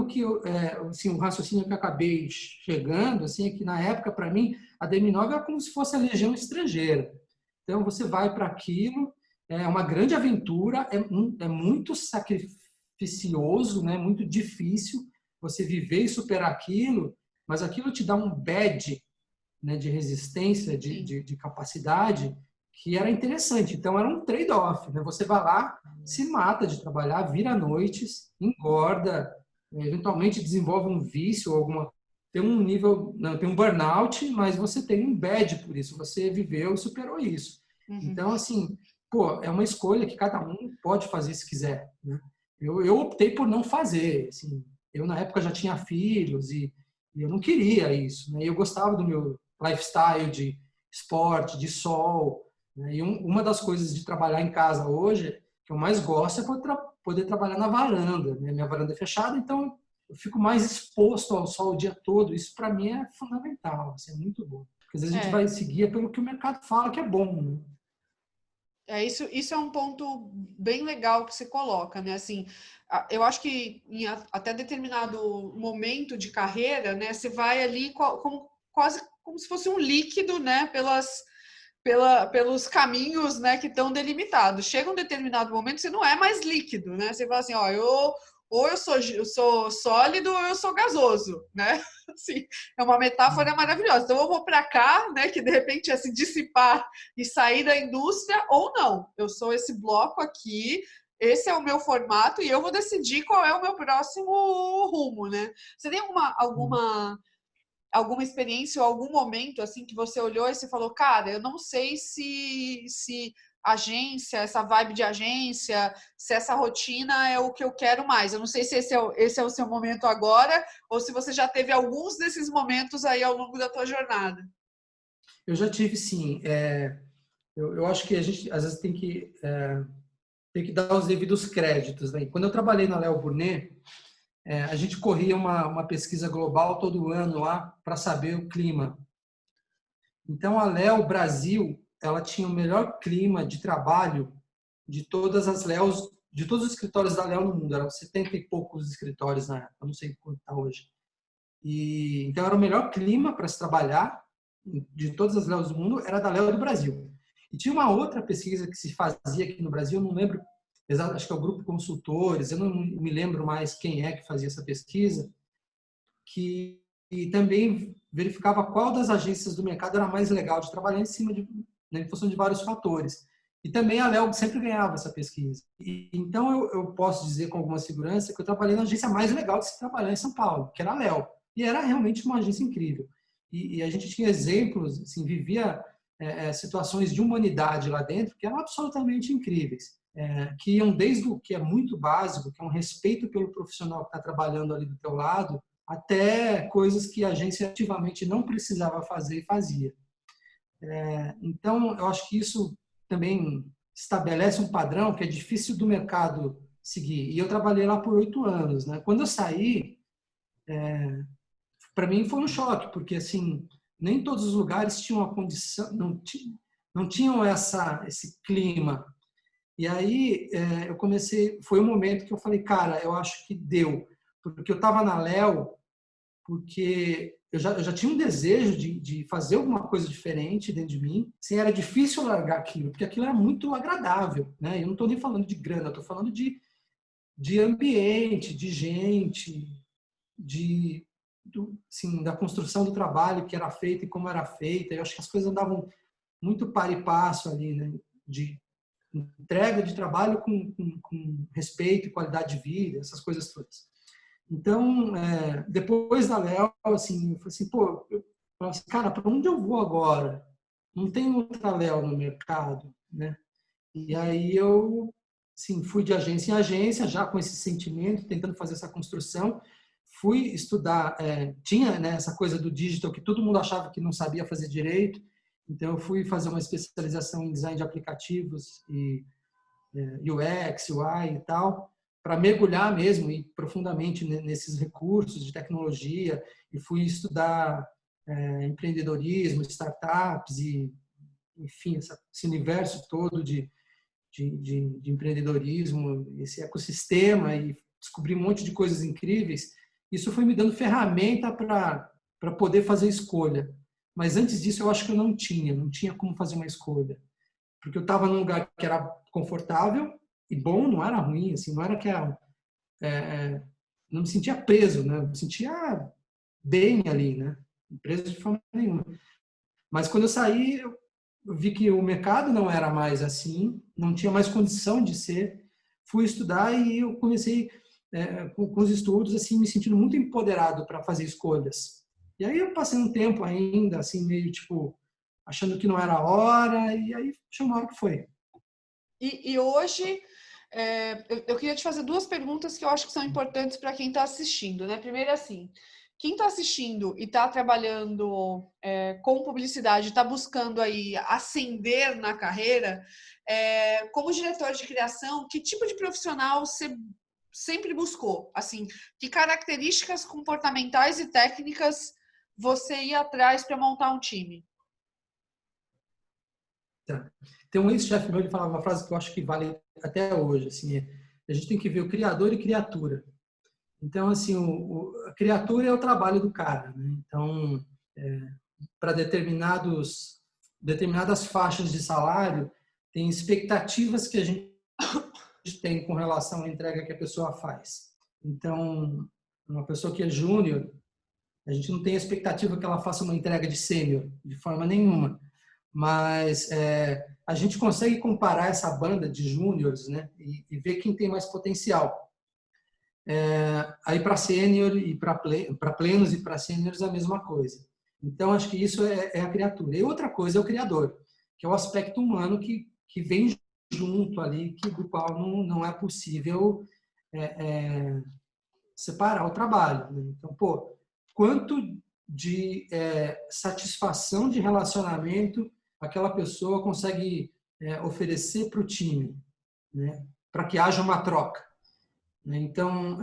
assim, o raciocínio que eu acabei chegando, assim, é que na época para mim a DM9 era como se fosse a legião estrangeira. Então você vai para aquilo, é uma grande aventura, é muito sacrificioso, né? Muito difícil você viver e superar aquilo, mas aquilo te dá um badge, né, de resistência, Sim. de capacidade, que era interessante. Então, era um trade-off. Né? Você vai lá, se mata de trabalhar, vira noites, engorda, eventualmente desenvolve um vício, tem um nível, não, tem um burnout, mas você tem um badge por isso. Você viveu e superou isso. Uhum. Então, assim, pô, é uma escolha que cada um pode fazer se quiser. Né? Eu optei por não fazer. Assim, eu, na época, já tinha filhos e eu não queria isso. Né? Eu gostava do meu lifestyle de esporte, de sol. Né? E uma das coisas de trabalhar em casa hoje que eu mais gosto é poder trabalhar na varanda. Né? Minha varanda é fechada, então eu fico mais exposto ao sol o dia todo. Isso para mim é fundamental, assim, é muito bom. Porque às vezes a gente É. vai seguir pelo que o mercado fala que é bom. Né? Isso é um ponto bem legal que você coloca, né? Assim, eu acho que em até determinado momento de carreira, né, você vai ali como, quase como se fosse um líquido, né, pelos caminhos, né, que estão delimitados. Chega um determinado momento, você não é mais líquido, né? Você fala assim, ó, ou eu sou sólido ou eu sou gasoso, né? Assim, é uma metáfora maravilhosa. Então eu vou para cá, né, que de repente é se dissipar e sair da indústria, ou não. Eu sou esse bloco aqui, esse é o meu formato e eu vou decidir qual é o meu próximo rumo, né? Você tem alguma alguma experiência ou algum momento assim que você olhou e você falou, cara, eu não sei se agência, essa vibe de agência, se essa rotina é o que eu quero mais. Eu não sei se esse é o seu momento agora ou se você já teve alguns desses momentos aí ao longo da tua jornada. Eu já tive, sim. Eu acho que a gente, às vezes, tem que dar os devidos créditos, né? Quando eu trabalhei na Léo Burnet, a gente corria uma pesquisa global todo ano lá para saber o clima. Então, a Léo Brasil, ela tinha o melhor clima de trabalho de todas as Léos, de todos os escritórios da Léo no mundo. Eram 70 e poucos escritórios na época, não sei quanto está hoje. Então, era o melhor clima para se trabalhar de todas as Léos do mundo, era da Léo do Brasil. E tinha uma outra pesquisa que se fazia aqui no Brasil, eu não lembro exato, acho que é o Grupo Consultores, eu não me lembro mais quem é que fazia essa pesquisa, que também verificava qual das agências do mercado era mais legal de trabalhar em função de vários fatores. E também a Léo sempre ganhava essa pesquisa. Então, eu posso dizer com alguma segurança que eu trabalhei na agência mais legal de se trabalhar em São Paulo, que era a Léo. E era realmente uma agência incrível. E a gente tinha exemplos, assim, vivia situações de humanidade lá dentro que eram absolutamente incríveis. Que iam desde o que é muito básico, que é um respeito pelo profissional que está trabalhando ali do teu lado, até coisas que a agência ativamente não precisava fazer e fazia. Então, eu acho que isso também estabelece um padrão que é difícil do mercado seguir. E eu trabalhei lá por 8 anos, né? Quando eu saí, para mim foi um choque, porque assim, nem todos os lugares tinham a condição, não tinham esse clima. E aí eu comecei, foi um momento que eu falei, cara, eu acho que deu, porque eu estava na Léo, porque eu já tinha um desejo de fazer alguma coisa diferente dentro de mim. Assim, era difícil largar aquilo, porque aquilo era muito agradável, né? Eu não estou nem falando de grana, estou falando de ambiente, de gente, assim, da construção do trabalho que era feito e como era feita. Eu acho que as coisas andavam muito par e passo ali, né? De entrega de trabalho com respeito e qualidade de vida, essas coisas todas. Então, depois da Léo, assim, eu falei assim, pô, eu falei assim, cara, para onde eu vou agora? Não tem outra Léo no mercado, né? E aí eu, assim, fui de agência em agência, já com esse sentimento, tentando fazer essa construção. Fui estudar, tinha, né, essa coisa do digital que todo mundo achava que não sabia fazer direito. Então, eu fui fazer uma especialização em design de aplicativos e UX, UI e tal, para mergulhar mesmo e profundamente nesses recursos de tecnologia, e fui estudar empreendedorismo, startups e, enfim, esse universo todo de empreendedorismo, esse ecossistema, e descobri um monte de coisas incríveis. Isso foi me dando ferramenta para poder fazer escolha. Mas antes disso, eu acho que eu não tinha como fazer uma escolha. Porque eu estava num lugar que era confortável e bom, não era ruim, assim, não era que era, não me sentia preso, né? Eu me sentia bem ali, né? Preso de forma nenhuma. Mas quando eu saí, eu vi que o mercado não era mais assim, não tinha mais condição de ser. Fui estudar e eu comecei com os estudos, assim, me sentindo muito empoderado para fazer escolhas. E aí eu passei um tempo ainda, assim, meio tipo, achando que não era a hora, e aí chegou uma hora que foi. E hoje, eu queria te fazer duas perguntas que eu acho que são importantes para quem está assistindo, né? Primeiro, assim, quem está assistindo e está trabalhando com publicidade, está buscando aí ascender na carreira, como diretor de criação, que tipo de profissional você sempre buscou? Assim, que características comportamentais e técnicas você ia atrás para montar um time? Tá. Tem um ex-chefe meu, ele falava uma frase que eu acho que vale até hoje, assim, a gente tem que ver o criador e criatura. Então, assim, a criatura é o trabalho do cara, né? Então, para determinadas faixas de salário, tem expectativas que a gente tem com relação à entrega que a pessoa faz. Então, uma pessoa que é júnior, a gente não tem a expectativa que ela faça uma entrega de sênior, de forma nenhuma. Mas a gente consegue comparar essa banda de júniores, né, e ver quem tem mais potencial. Aí para sênior e para plenos e para sêniores a mesma coisa. Então, acho que isso é a criatura. E outra coisa é o criador, que é o aspecto humano que vem junto ali, do qual não é possível separar o trabalho. Né? Então, pô, quanto de satisfação de relacionamento aquela pessoa consegue oferecer para o time, né? Para que haja uma troca. Né? Então,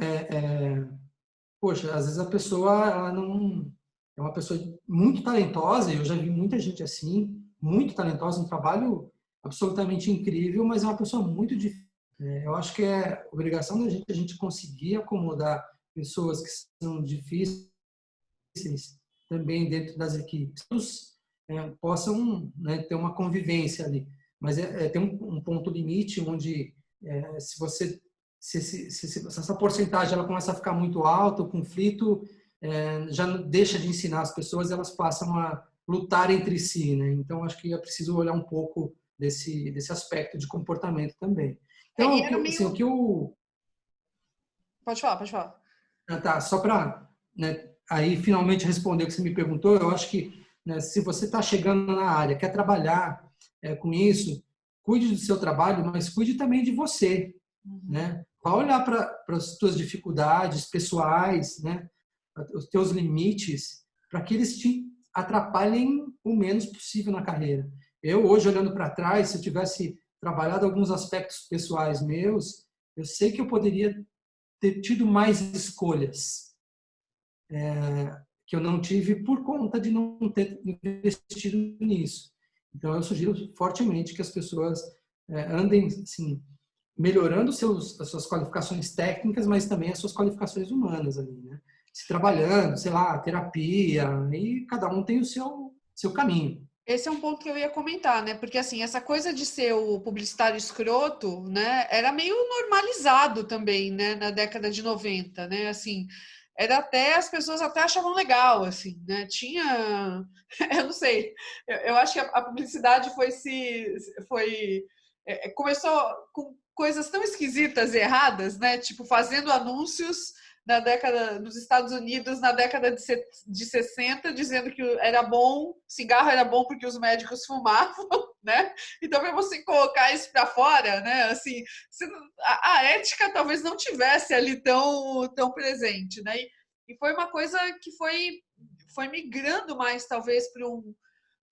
poxa, às vezes a pessoa ela não é uma pessoa muito talentosa, e eu já vi muita gente assim, muito talentosa, um trabalho absolutamente incrível, mas é uma pessoa muito difícil. Eu acho que é obrigação da gente a gente conseguir acomodar pessoas que são difíceis também dentro das equipes, possam, né, ter uma convivência ali. Mas tem um ponto limite onde se você se essa porcentagem ela começa a ficar muito alta, o conflito já deixa de ensinar as pessoas, elas passam a lutar entre si, né? Então acho que é preciso olhar um pouco desse aspecto de comportamento também. Então E era meio... o que eu Pode falar, pode falar. tá, só para, né, aí finalmente responder o que você me perguntou, eu acho que, né, se você está chegando na área, quer trabalhar com isso, cuide do seu trabalho, mas cuide também de você, né? Vá olhar para as suas dificuldades pessoais, né, os teus limites, para que eles te atrapalhem o menos possível na carreira. Eu hoje olhando para trás, se eu tivesse trabalhado alguns aspectos pessoais meus, eu sei que eu poderia ter tido mais escolhas que eu não tive por conta de não ter investido nisso. Então, eu sugiro fortemente que as pessoas andem assim, melhorando as suas qualificações técnicas, mas também as suas qualificações humanas ali, né? Se trabalhando, sei lá, terapia, e cada um tem o seu caminho. Esse é um ponto que eu ia comentar, né? Porque assim, essa coisa de ser o publicitário escroto, né, era meio normalizado também, né, na década de 90, né? Assim, era até as pessoas até achavam legal, assim, né? Tinha, eu não sei, eu acho que a publicidade começou com coisas tão esquisitas e erradas, né? Tipo fazendo anúncios na década nos Estados Unidos na década de 60, dizendo que era bom, cigarro era bom porque os médicos fumavam, né? Então, para você colocar isso para fora, né? Assim, a ética talvez não tivesse ali tão presente, né? E foi uma coisa que foi migrando mais, talvez, para o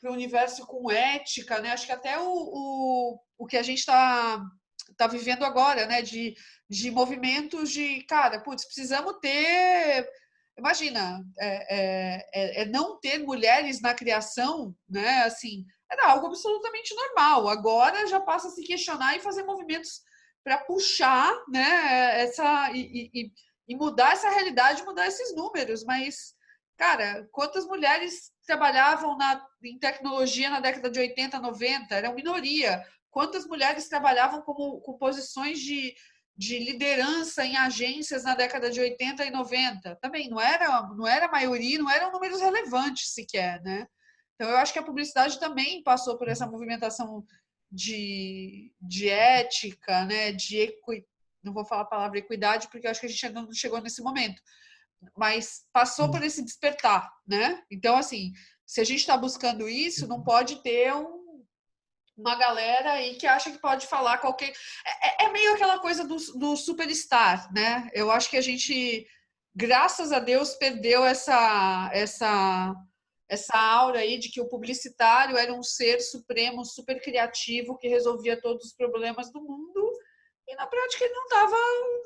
universo com ética, né? Acho que até o que a gente está vivendo agora, né? De movimentos de, cara, putz, precisamos ter. Imagina, não ter mulheres na criação, né? Assim, era algo absolutamente normal. Agora já passa a se questionar e fazer movimentos para puxar, né? E mudar essa realidade, mudar esses números. Mas, cara, quantas mulheres trabalhavam em tecnologia na década de 80, 90? Era uma minoria. Quantas mulheres trabalhavam com posições de liderança em agências na década de 80 e 90? Também não era a maioria, não eram números relevantes sequer, né? Então, eu acho que a publicidade também passou por essa movimentação de ética, né? Não vou falar a palavra equidade, porque eu acho que a gente ainda não chegou nesse momento, mas passou por esse despertar, né? Então, assim, se a gente está buscando isso, não pode ter uma galera aí que acha que pode falar qualquer. É meio aquela coisa do superstar, né? Eu acho que a gente, graças a Deus, perdeu essa aura aí de que o publicitário era um ser supremo, super criativo, que resolvia todos os problemas do mundo. E na prática ele não estava,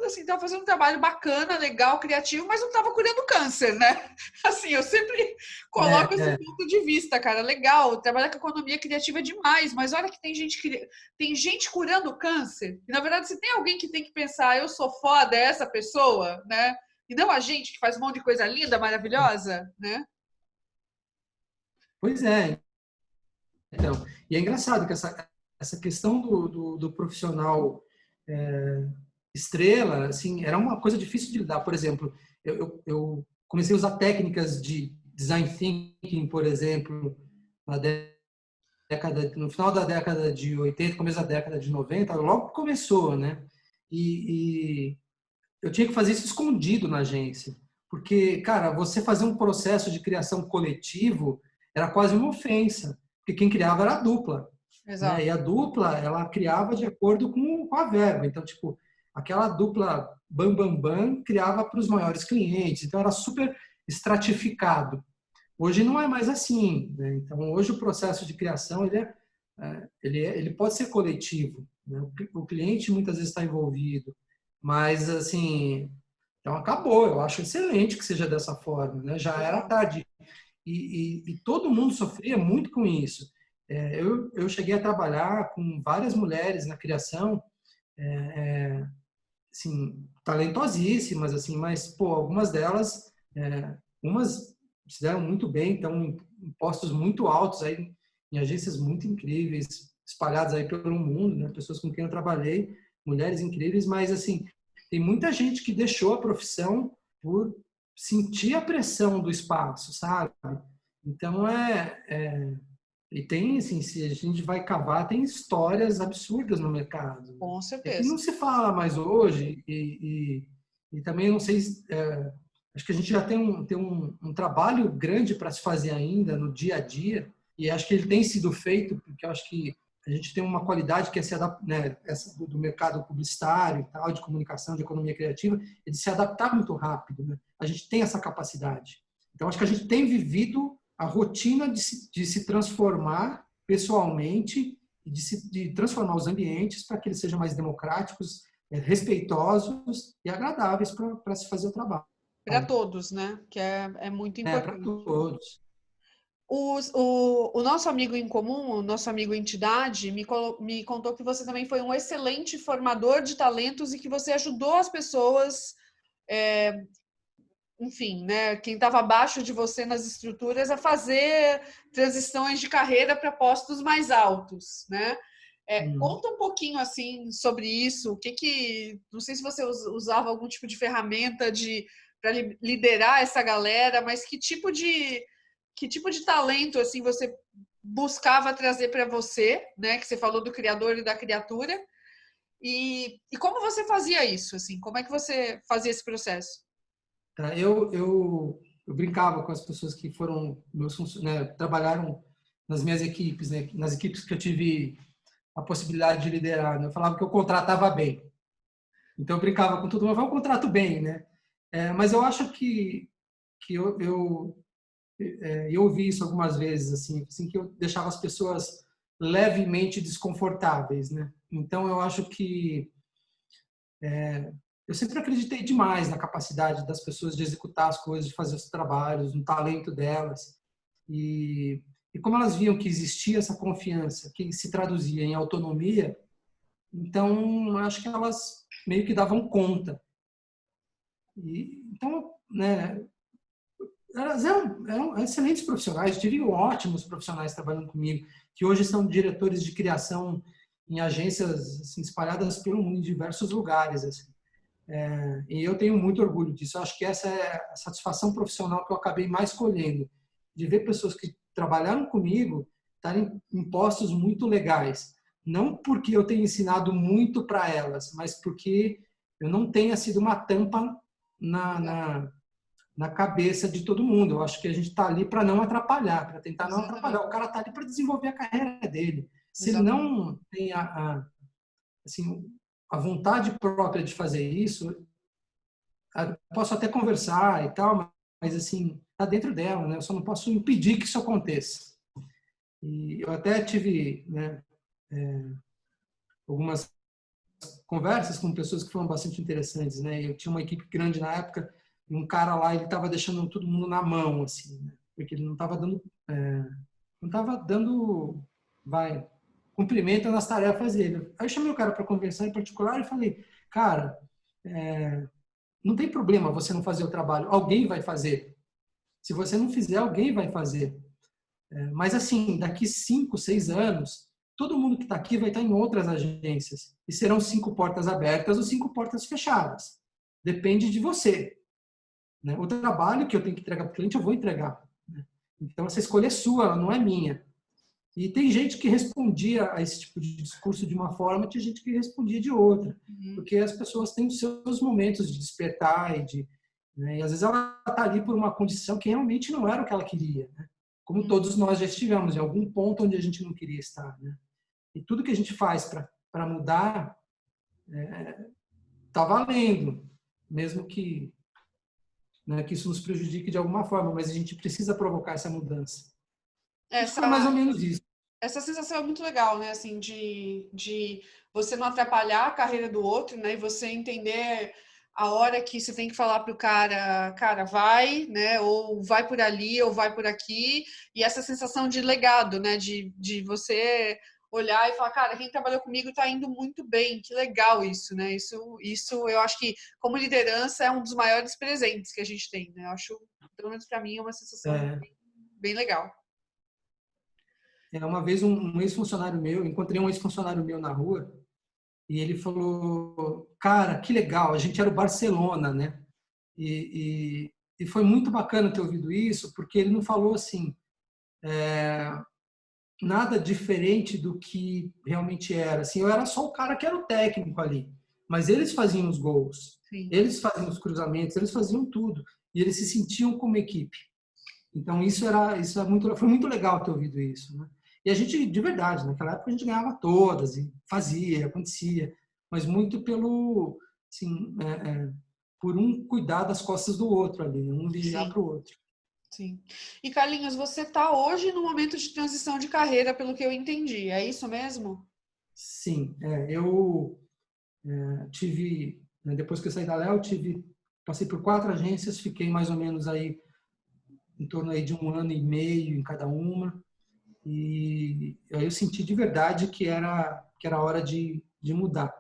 assim, estava fazendo um trabalho bacana, legal, criativo, mas não estava curando câncer, né? Assim, eu sempre coloco esse ponto de vista, cara. Legal, trabalhar com economia criativa é demais, mas olha que tem gente curando câncer. E na verdade, se tem alguém que tem que pensar, eu sou foda, é essa pessoa, né? E não a gente que faz um monte de coisa linda, maravilhosa, né? Pois é. Então, e é engraçado que essa questão do profissional estrela, assim, era uma coisa difícil de lidar. Por exemplo, eu comecei a usar técnicas de design thinking, por exemplo, no final da década de 80, começo da década de 90, logo começou, né? E eu tinha que fazer isso escondido na agência. Porque, cara, você fazer um processo de criação coletivo era quase uma ofensa. Porque quem criava era a dupla. Né? E Exato. a dupla, ela criava de acordo com a verba. Então, tipo, aquela dupla bam, bam, bam criava para os maiores clientes. Então, era super estratificado. Hoje não é mais assim. Né? Então, hoje o processo de criação, ele pode ser coletivo. Né? O cliente muitas vezes está envolvido. Mas, assim, então acabou. Eu acho excelente que seja dessa forma. Né? Já era Exato. tarde. E todo mundo sofria muito com isso. Eu cheguei a trabalhar com várias mulheres na criação, assim, talentosíssimas, assim, mas pô, algumas delas, umas se deram muito bem, estão em postos muito altos aí, em agências muito incríveis, espalhadas aí pelo mundo, né? Pessoas com quem eu trabalhei, mulheres incríveis, mas assim, tem muita gente que deixou a profissão por sentir a pressão do espaço, sabe? Então e tem assim, se a gente vai cavar, tem histórias absurdas no mercado. Com É que não certeza. se fala mais hoje e também não sei, acho que a gente já tem um trabalho grande para se fazer ainda no dia a dia e acho que ele tem sido feito porque eu acho que a gente tem uma qualidade que é se adaptar, né, do mercado publicitário e tal, de comunicação, de economia criativa, é de se adaptar muito rápido. Né? A gente tem essa capacidade. Então, acho que a gente tem vivido a rotina de se transformar pessoalmente e de transformar os ambientes para que eles sejam mais democráticos, respeitosos e agradáveis para se fazer o trabalho. Para todos, né? Que é muito Para importante. todos. O nosso amigo em comum, o nosso amigo entidade, me contou que você também foi um excelente formador de talentos e que você ajudou as pessoas, enfim, né, quem estava abaixo de você nas estruturas a fazer transições de carreira para postos mais altos, né? Conta um pouquinho assim sobre isso. Não sei se você usava algum tipo de ferramenta para liderar essa galera, mas que tipo de talento assim você buscava trazer para você, né? Que você falou do criador e da criatura. E como você fazia isso? Assim, como é que você fazia esse processo? Tá? Eu brincava com as pessoas que foram né, trabalharam nas minhas equipes, né, nas equipes que eu tive a possibilidade de liderar. Né? Eu falava que eu contratava bem. Então eu brincava com todo mundo, eu contrato bem, né? Mas eu acho que eu ouvi isso algumas vezes assim que eu deixava as pessoas levemente desconfortáveis, né? Então eu acho que eu sempre acreditei demais na capacidade das pessoas de executar as coisas, de fazer os trabalhos, no talento delas. E como elas viam que existia essa confiança, que se traduzia em autonomia, então acho que elas meio que davam conta. Então, né, elas eram excelentes profissionais, eu tive ótimos profissionais trabalhando comigo, que hoje são diretores de criação em agências assim, espalhadas pelo mundo, em diversos lugares. Assim. E eu tenho muito orgulho disso. Eu acho que essa é a satisfação profissional que eu acabei mais colhendo, de ver pessoas que trabalharam comigo estarem em postos muito legais. Não porque eu tenha ensinado muito para elas, mas porque eu não tenha sido uma tampa na cabeça de todo mundo. Eu acho que a gente está ali para não atrapalhar, para tentar não atrapalhar. Exatamente. O cara está ali para desenvolver a carreira dele. Se ele Exatamente. não tem assim, a vontade própria de fazer isso, posso até conversar e tal, mas assim, está dentro dela, né? Eu só não posso impedir que isso aconteça. E eu até tive, né, algumas conversas com pessoas que foram bastante interessantes, né? Eu tinha uma equipe grande na época e um cara lá, ele estava deixando todo mundo na mão, assim, né? Porque ele não estava dando, cumprimento nas tarefas dele. Aí eu chamei o cara para conversar em particular e falei, cara, não tem problema você não fazer o trabalho, alguém vai fazer. Se você não fizer, alguém vai fazer. Mas assim, daqui 5, 6 anos, todo mundo que está aqui vai estar em outras agências. E serão 5 portas abertas ou 5 portas fechadas. Depende de você. Né? O trabalho que eu tenho que entregar para o cliente, eu vou entregar. Né? Então, essa escolha é sua, ela não é minha. E tem gente que respondia a esse tipo de discurso de uma forma, tinha gente que respondia de outra. porque as pessoas têm os seus momentos de despertar né, e às vezes ela está ali por uma condição que realmente não era o que ela queria, né? Como todos nós já estivemos em algum ponto onde a gente não queria estar, né? E tudo que a gente faz para mudar está valendo, mesmo que, né, que isso nos prejudique de alguma forma, mas a gente precisa provocar essa mudança. Acho que foi mais ou menos isso. Essa sensação é muito legal, né? Assim, de você não atrapalhar a carreira do outro, né? E você entender a hora que você tem que falar para o cara, vai, né? Ou vai por ali, ou vai por aqui. E essa sensação de legado, né? De você olhar e falar, cara, quem trabalhou comigo está indo muito bem, que legal isso, né? Isso eu acho que, como liderança, é um dos maiores presentes que a gente tem, né? Eu acho, pelo menos para mim, é uma sensação bem legal. Uma vez um ex-funcionário meu, encontrei um ex-funcionário meu na rua e ele falou, cara, que legal, a gente era o Barcelona, né? E foi muito bacana ter ouvido isso, porque ele não falou assim, nada diferente do que realmente era. Assim, eu era só o cara que era o técnico ali, mas eles faziam os gols, Sim. eles faziam os cruzamentos, eles faziam tudo e eles se sentiam como equipe. Então foi muito legal ter ouvido isso, né? E a gente, de verdade, naquela época a gente ganhava todas e fazia, acontecia, mas muito pelo, assim, por um cuidar das costas do outro ali, né? Um vigiar para o outro. Sim. E Carlinhos, você está hoje no momento de transição de carreira, pelo que eu entendi, é isso mesmo? Sim, eu tive, né, depois que eu saí da Léo, passei por 4 agências, fiquei mais ou menos aí em torno aí de 1 ano e meio em cada uma, e aí eu senti de verdade que era hora de mudar.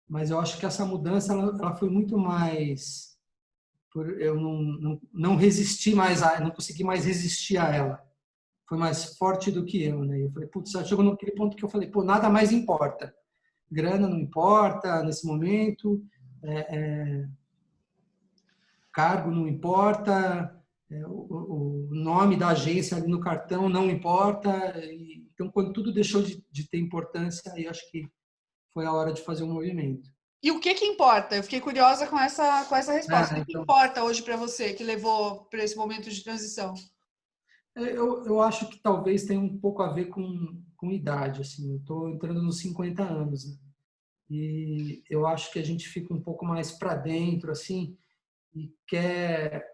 Mas eu acho que essa mudança ela foi muito mais por eu não resistir mais não consegui mais resistir a ela. Foi mais forte do que eu, né? Eu falei, putz, chegou naquele ponto que eu falei, pô, nada mais importa. Grana não importa nesse momento, cargo não importa, o nome da agência ali no cartão não importa. Então, quando tudo deixou de ter importância, aí acho que foi a hora de fazer um movimento. E o que importa? Eu fiquei curiosa com essa resposta. O que importa hoje para você que levou para esse momento de transição? Eu acho que talvez tenha um pouco a ver com idade. Assim, eu estou entrando nos 50 anos, né? E eu acho que a gente fica um pouco mais para dentro, assim, e quer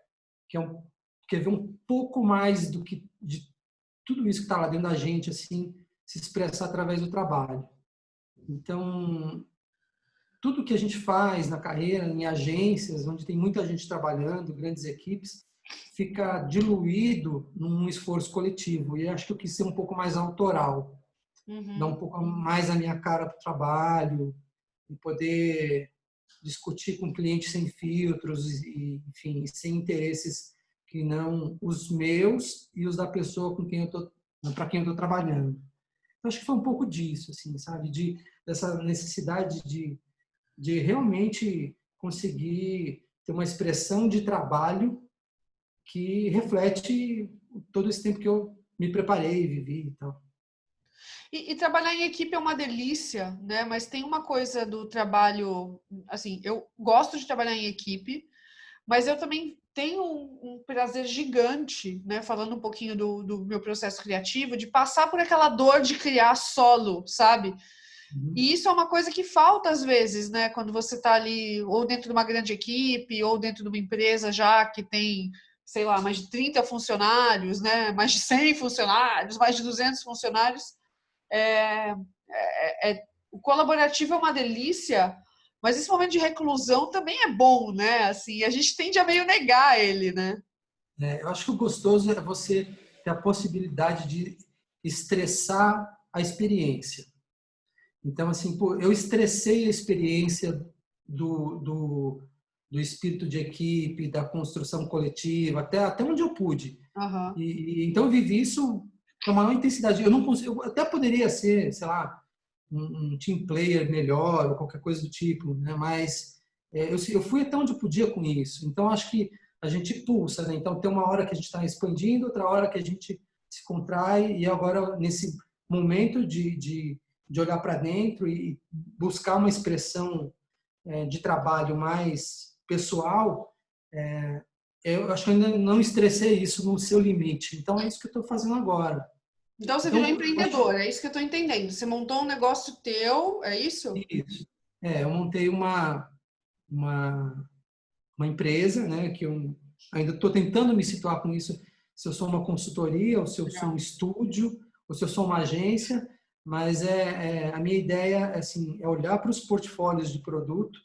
ver um pouco mais de tudo isso que está lá dentro da gente, assim, se expressar através do trabalho. Então, tudo que a gente faz na carreira, em agências, onde tem muita gente trabalhando, grandes equipes, fica diluído num esforço coletivo. E acho que eu quis ser um pouco mais autoral, dar um pouco mais a minha cara para o trabalho, e poder discutir com o cliente sem filtros e, enfim, sem interesses que não os meus e os da pessoa para quem eu estou trabalhando. Eu acho que foi um pouco disso, assim, sabe, dessa necessidade de realmente conseguir ter uma expressão de trabalho que reflete todo esse tempo que eu me preparei, vivi e tal. E trabalhar em equipe é uma delícia, né? Mas tem uma coisa do trabalho, assim, eu gosto de trabalhar em equipe, mas eu também tenho um prazer gigante, né? Falando um pouquinho do meu processo criativo, de passar por aquela dor de criar solo, sabe? E isso é uma coisa que falta às vezes, né? Quando você está ali, ou dentro de uma grande equipe, ou dentro de uma empresa já que tem, sei lá, mais de 30 funcionários, né? Mais de 100 funcionários, mais de 200 funcionários. O colaborativo é uma delícia, mas esse momento de reclusão também é bom, né? Assim, a gente tende a meio negar ele, né? Eu acho que o gostoso é você ter a possibilidade de estressar a experiência. Então, assim, pô, eu estressei a experiência do espírito de equipe, da construção coletiva, até onde eu pude. Uhum. Então, eu vivi isso com a maior intensidade. Eu não consigo, eu até poderia ser, sei lá, um team player melhor ou qualquer coisa do tipo, né? Mas eu fui até onde eu podia com isso. Então, acho que a gente pulsa, né? Então, tem uma hora que a gente está expandindo, outra hora que a gente se contrai, e agora, nesse momento de de olhar para dentro e buscar uma expressão de trabalho mais pessoal, eu acho que ainda não estressei isso no seu limite. Então, é isso que eu estou fazendo agora. Então você virou Então, eu acho empreendedor, é isso que eu estou entendendo. Você montou um negócio teu, é isso? isso. Eu montei uma, uma empresa, né, que eu ainda estou tentando me situar com isso, se eu sou uma consultoria, ou se eu sou um Legal. estúdio, ou se eu sou uma agência, mas a minha ideia assim, é olhar para os portfólios de produto,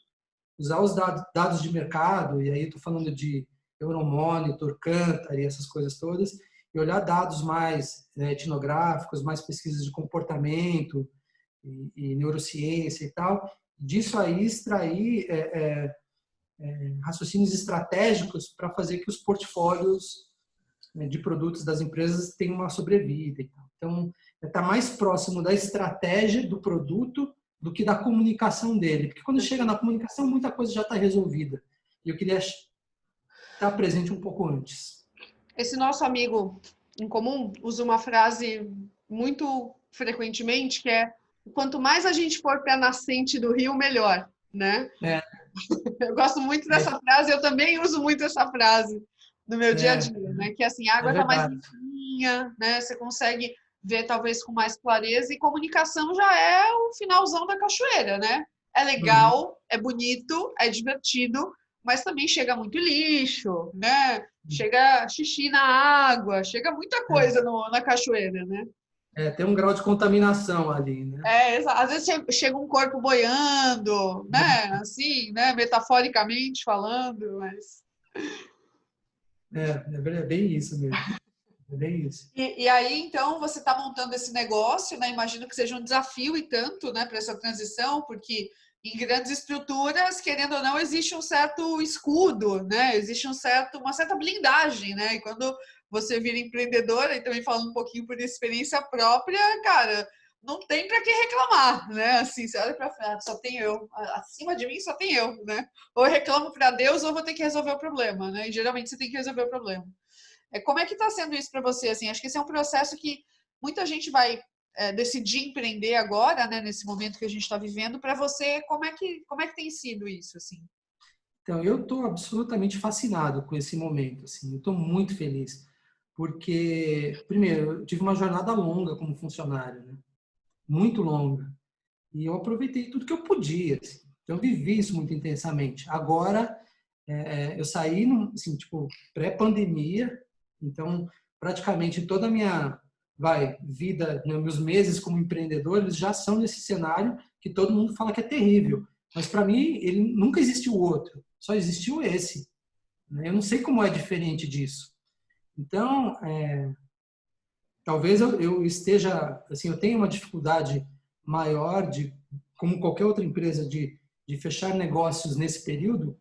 usar os dados de mercado, e aí estou falando de Euromonitor, Kantar e essas coisas todas, e olhar dados mais etnográficos, mais pesquisas de comportamento e neurociência e tal, disso aí extrair raciocínios estratégicos para fazer que os portfólios de produtos das empresas tenham uma sobrevida e tal. Então, está mais próximo da estratégia do produto do que da comunicação dele. Porque quando chega na comunicação, muita coisa já está resolvida. E eu queria estar presente um pouco antes. Esse nosso amigo em comum usa uma frase muito frequentemente que é: quanto mais a gente for para a nascente do rio, melhor, né? É, Eu gosto muito é, dessa frase, eu também uso muito essa frase no meu dia a é, dia, né? Que assim, a é água está mais verdade. limpinha, né? Você consegue ver talvez com mais clareza e comunicação já é o finalzão da cachoeira, né? É Uhum. legal, é bonito, é divertido, mas também chega muito lixo, né? Chega xixi na água, chega muita coisa na cachoeira, né? Tem um grau de contaminação ali, né? Às vezes chega um corpo boiando, né? Assim, né? Metaforicamente falando, mas É bem isso mesmo. É bem isso. e aí, então, você está montando esse negócio, né? Imagino que seja um desafio e tanto, né, para essa transição, porque em grandes estruturas, querendo ou não, existe um certo escudo, né? Existe uma certa blindagem, né? E quando você vira empreendedora, e também falando um pouquinho por experiência própria, cara, não tem para que reclamar, né? Assim, você olha para frente, só tem eu, acima de mim só tem eu, né? Ou eu reclamo para Deus ou vou ter que resolver o problema, né? E geralmente você tem que resolver o problema. Como é que está sendo isso para você? Assim, acho que esse é um processo que muita gente vai decidir empreender agora, né, nesse momento que a gente está vivendo. Para você, como é que tem sido isso? Assim? Então, eu estou absolutamente fascinado com esse momento. Assim, eu estou muito feliz. Porque, primeiro, eu tive uma jornada longa como funcionário, né? Muito longa. E eu aproveitei tudo que eu podia. Assim. Então, eu vivi isso muito intensamente. Agora, eu saí, assim, tipo, pré-pandemia. Então, praticamente toda a minha vida, né, meus meses como empreendedor, eles já são nesse cenário que todo mundo fala que é terrível. Mas, para mim, ele nunca existiu outro. Só existiu esse. Né? Eu não sei como é diferente disso. Então, talvez eu esteja, assim, eu tenha uma dificuldade maior de, como qualquer outra empresa, de fechar negócios nesse período,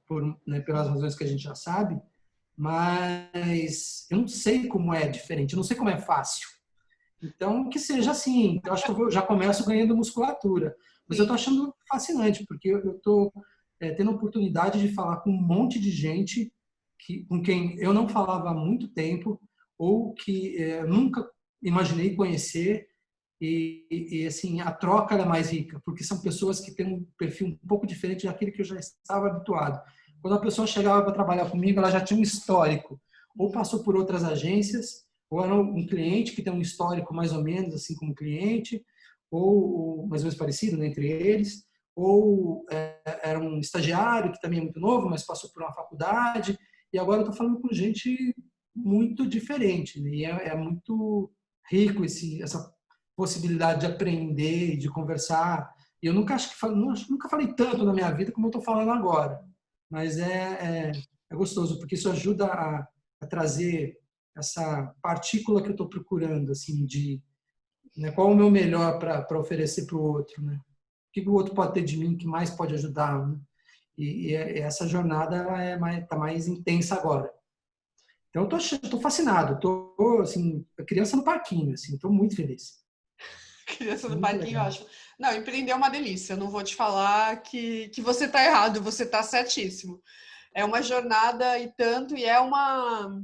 né, pelas razões que a gente já sabe, mas eu não sei como é diferente, eu não sei como é fácil. Então, que seja assim. Eu acho que já começo ganhando musculatura. Mas eu estou Sim. achando fascinante, porque eu estou tendo a oportunidade de falar com um monte de gente com quem eu não falava há muito tempo ou que nunca imaginei conhecer. Assim, a troca é mais rica, porque são pessoas que têm um perfil um pouco diferente daquele que eu já estava habituado. Quando a pessoa chegava para trabalhar comigo, ela já tinha um histórico, ou passou por outras agências, ou era um cliente que tem um histórico mais ou menos assim como cliente, ou mais ou menos parecido, né, entre eles, ou era um estagiário que também é muito novo, mas passou por uma faculdade, e agora eu estou falando com gente muito diferente, né? E é muito rico essa possibilidade de aprender e de conversar. E eu nunca acho que nunca falei tanto na minha vida como eu estou falando agora, mas é gostoso porque isso ajuda a trazer essa partícula que eu estou procurando, assim, de né, qual é o meu melhor para oferecer para o outro, né? O que o outro pode ter de mim que mais pode ajudar, né? E essa jornada tá mais intensa agora. Então eu tô fascinado, tô assim, criança no parquinho, assim, tô muito feliz. Criança no Muito parquinho, legal. ótimo. Não, empreender é uma delícia. Eu não vou te falar que você está errado, você está certíssimo. É uma jornada e tanto, e é uma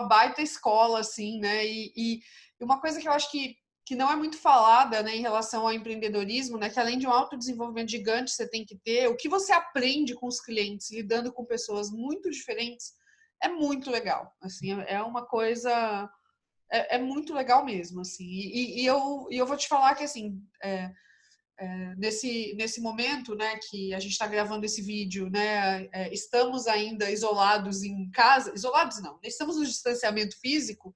baita escola, assim, né? E uma coisa que eu acho que que não é muito falada, né, em relação ao empreendedorismo, né, que além de um autodesenvolvimento gigante você tem que ter, o que você aprende com os clientes, lidando com pessoas muito diferentes, é muito legal. Assim, é uma coisa... É muito legal mesmo, assim. E eu vou te falar que, assim, nesse momento, né, que a gente está gravando esse vídeo, né, estamos ainda isolados em casa, isolados não, estamos no distanciamento físico,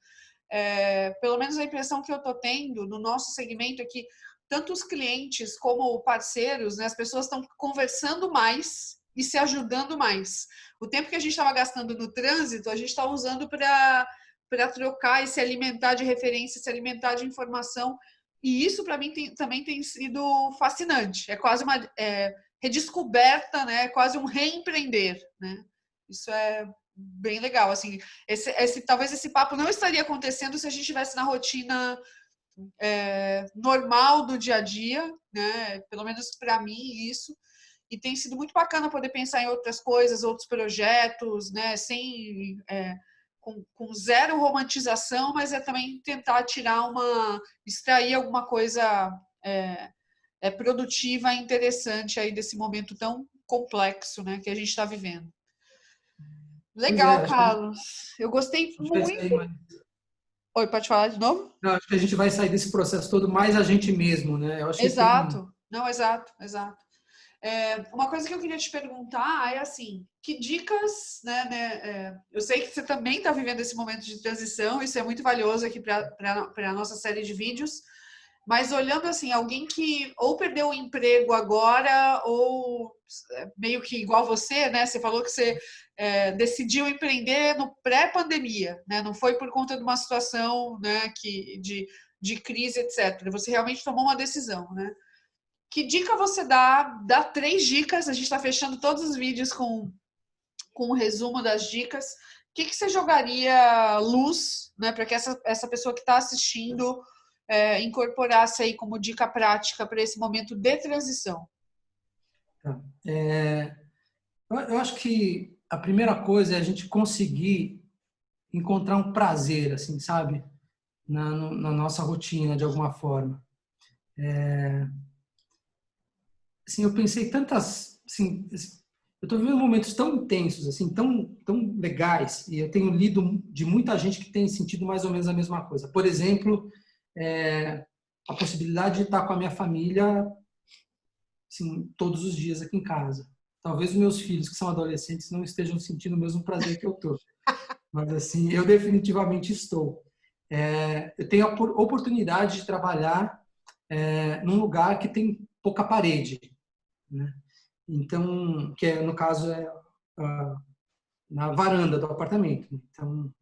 pelo menos a impressão que eu estou tendo no nosso segmento é que tanto os clientes como parceiros, né, as pessoas estão conversando mais e se ajudando mais. O tempo que a gente estava gastando no trânsito, a gente está usando para trocar e se alimentar de referência, se alimentar de informação. E isso, para mim, também tem sido fascinante. É quase uma redescoberta, né? É quase um reempreender, né? Isso é bem legal. Assim, talvez esse papo não estaria acontecendo se a gente estivesse na rotina normal do dia a dia, né? Pelo menos para mim, isso. E tem sido muito bacana poder pensar em outras coisas, outros projetos, né? Sem... com zero romantização, mas é também tentar extrair alguma coisa produtiva e interessante aí desse momento tão complexo, né, que a gente está vivendo. Pois é, Legal, acho que Carlos. Eu gostei a gente vai muito. sair, Oi, pode falar de novo? não, acho que a gente vai sair desse processo todo mais a gente mesmo, né? Eu acho que tem. Exato. Não, exato, exato. Uma coisa que eu queria te perguntar é assim, que dicas, né, eu sei que você também está vivendo esse momento de transição, isso é muito valioso aqui para a nossa série de vídeos, mas olhando assim, alguém que ou perdeu o emprego agora, ou meio que igual você, né? Você falou que você decidiu empreender no pré-pandemia, né? Não foi por conta de uma situação, né, de crise, etc. Você realmente tomou uma decisão, né? Que dica você dá? Dá 3 dicas. A gente está fechando todos os vídeos com um resumo das dicas. O que você jogaria luz, né, para que essa pessoa que está assistindo incorporasse aí como dica prática para esse momento de transição? Tá. Eu acho que a primeira coisa é a gente conseguir encontrar um prazer, assim, sabe? Na nossa rotina, de alguma forma. Assim, eu pensei tantas, assim, eu estou vivendo momentos tão intensos, assim, tão legais, e eu tenho lido de muita gente que tem sentido mais ou menos a mesma coisa. Por exemplo, a possibilidade de estar com a minha família, assim, todos os dias aqui em casa. Talvez os meus filhos, que são adolescentes, não estejam sentindo o mesmo prazer que eu estou. Mas, assim, eu definitivamente estou. Eu tenho a oportunidade de trabalhar num lugar que tem pouca parede, né? Então, que no caso na varanda do apartamento. Então,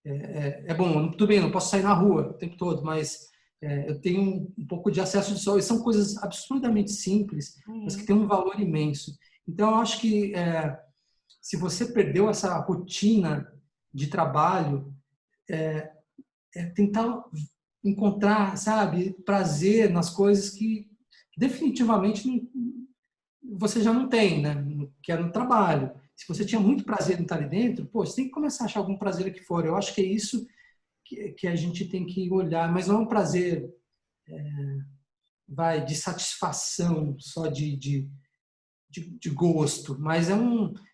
é bom. Tudo bem, não posso sair na rua o tempo todo, mas eu tenho um pouco de acesso de sol. E são coisas absurdamente simples, mas que têm um valor imenso. Então, eu acho que se você perdeu essa rotina de trabalho, tentar encontrar, sabe, prazer nas coisas que definitivamente você já não tem, né? Que é no trabalho. Se você tinha muito prazer em estar ali dentro, pô, você tem que começar a achar algum prazer aqui fora. Eu acho que é isso que a gente tem que olhar, mas não é um prazer de satisfação só de gosto, mas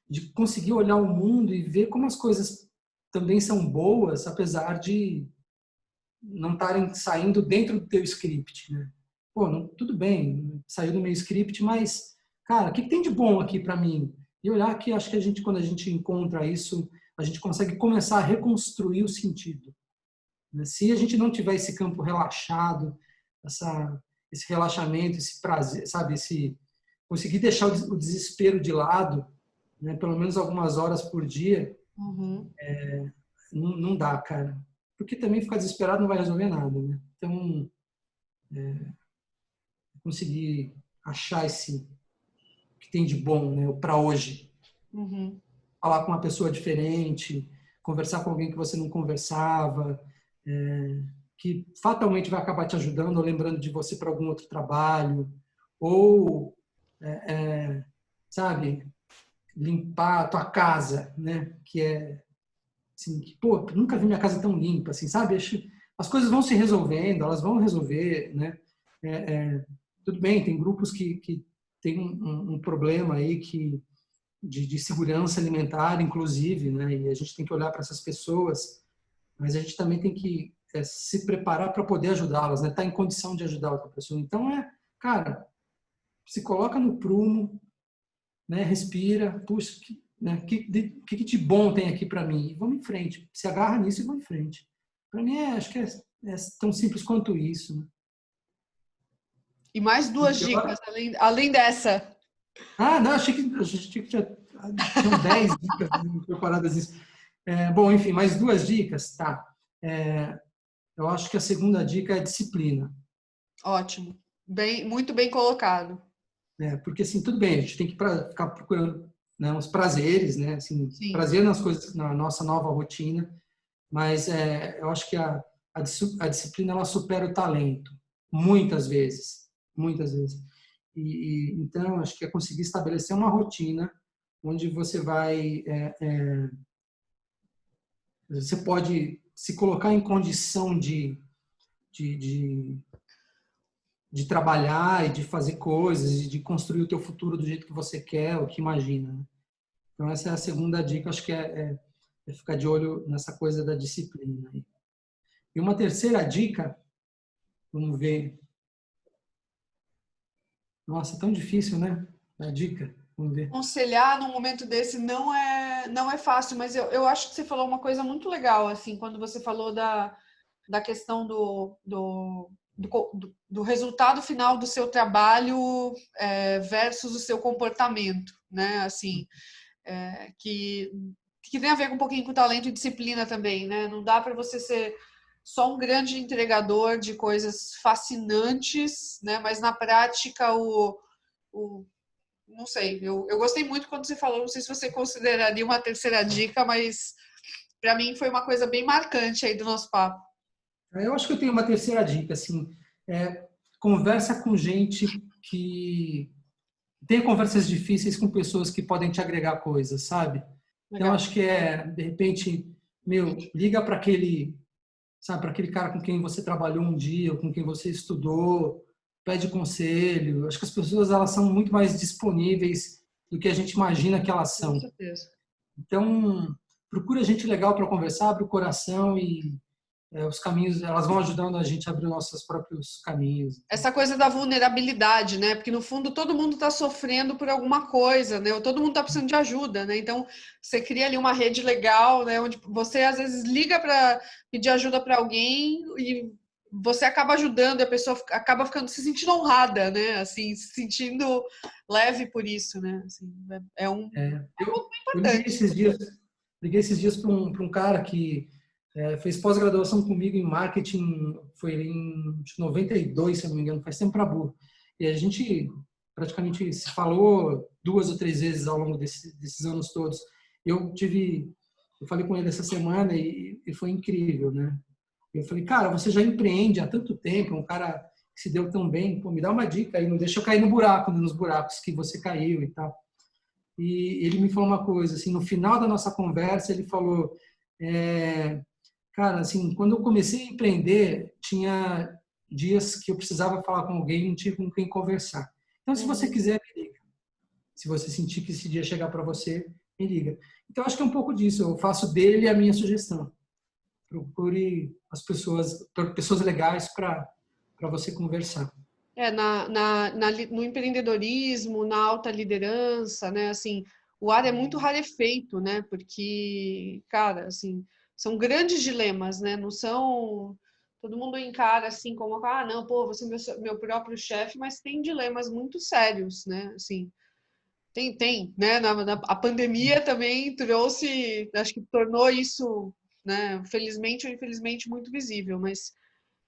de conseguir olhar o mundo e ver como as coisas também são boas, apesar de não estarem saindo dentro do teu script, né? Pô, tudo bem, saiu do meu script, mas, cara, o que tem de bom aqui para mim? E olhar que acho que quando a gente encontra isso, a gente consegue começar a reconstruir o sentido, né? Se a gente não tiver esse campo relaxado, esse relaxamento, esse prazer, sabe, conseguir deixar o desespero de lado, né, pelo menos algumas horas por dia, Uhum. não dá, cara. Porque também ficar desesperado não vai resolver nada, né? Então, conseguir achar esse que tem de bom, né, para hoje. Uhum. Falar com uma pessoa diferente, conversar com alguém que você não conversava, que fatalmente vai acabar te ajudando ou lembrando de você para algum outro trabalho, ou, sabe, limpar a tua casa, né, que é assim, pô, nunca vi minha casa tão limpa, assim, sabe? as coisas vão se resolvendo, elas vão resolver, né? Tudo bem, tem grupos que tem um problema aí de segurança alimentar, inclusive, né? E a gente tem que olhar para essas pessoas, mas a gente também tem que se preparar para poder ajudá-las, né? Tá em condição de ajudar outra pessoa. Então, cara, se coloca no prumo, né? Respira, puxa, né? Que de bom tem aqui para mim? E vamos em frente. Se agarra nisso e vamos em frente. Para mim, acho que é tão simples quanto isso, né? E mais duas E agora, dicas, além dessa. não, achei que já tinham 10 dicas preparadas isso. Bom, enfim, mais duas dicas, tá? Eu acho que a segunda dica é disciplina. Ótimo. Muito bem colocado. Porque, assim, tudo bem, a gente tem que ficar procurando, né, uns prazeres, né? Assim, Sim. prazer nas coisas, na nossa nova rotina, mas eu acho que a disciplina, ela supera o talento, muitas vezes, muitas vezes. Então, acho que é conseguir estabelecer uma rotina onde você vai, você pode se colocar em condição de, de trabalhar e de fazer coisas e de construir o teu futuro do jeito que você quer, o que imagina, né? Então, essa é a segunda dica, acho que é ficar de olho nessa coisa da disciplina. E uma terceira dica, vamos ver. Nossa, tão difícil, né? A dica, vamos ver. Aconselhar num momento desse não é fácil, mas eu acho que você falou uma coisa muito legal, assim, quando você falou da questão do resultado final do seu trabalho versus o seu comportamento, né? Assim, que tem a ver com um pouquinho com talento e disciplina também, né? Não dá para você ser só um grande entregador de coisas fascinantes, né? Mas na prática não sei, eu gostei muito quando você falou, não sei se você consideraria uma terceira dica, mas para mim foi uma coisa bem marcante aí do nosso papo. Eu acho que eu tenho uma terceira dica, assim, conversa com gente que tenha conversas difíceis com pessoas que podem te agregar coisas, sabe? Então, Legal. acho que de repente, liga para sabe, para aquele cara com quem você trabalhou um dia, ou com quem você estudou, pede conselho. Acho que as pessoas, elas são muito mais disponíveis do que a gente imagina que elas Com são. certeza. Então, procura gente legal para conversar, abre o coração e os caminhos, elas vão ajudando a gente a abrir nossos próprios caminhos. Essa coisa da vulnerabilidade, né? Porque no fundo todo mundo está sofrendo por alguma coisa, né? Ou todo mundo está precisando de ajuda, né? Então você cria ali uma rede legal, né? Onde você às vezes liga para pedir ajuda para alguém e você acaba ajudando, e a pessoa acaba ficando se sentindo honrada, né? Assim, se sentindo leve por isso, né? Assim, é um ponto bem Eu liguei importante. esses dias para um cara que fez pós-graduação comigo em marketing, foi em 92, se eu não me engano, faz tempo para burro. E a gente praticamente se falou 2 ou 3 vezes ao longo desses anos todos. Eu falei com ele essa semana e foi incrível, né? Eu falei, cara, você já empreende há tanto tempo, um cara que se deu tão bem, pô, me dá uma dica aí, não deixa eu cair no buraco, nos buracos que você caiu e tal. E ele me falou uma coisa, assim, no final da nossa conversa, ele falou, cara, assim, quando eu comecei a empreender, tinha dias que eu precisava falar com alguém e não tinha com quem conversar. Então, se você quiser, me liga. Se você sentir que esse dia chegar para você, me liga. Então, acho que é um pouco disso. Eu faço dele a minha sugestão. Procure pessoas legais para você conversar. No empreendedorismo, na alta liderança, né? Assim, o ar é muito rarefeito, né? Porque, cara, assim, são grandes dilemas, né? Não são. Todo mundo encara assim como, não, pô, você é meu próprio chefe, mas tem dilemas muito sérios, né? Assim, né? A pandemia também trouxe, acho que tornou isso, né? Felizmente ou infelizmente, muito visível, mas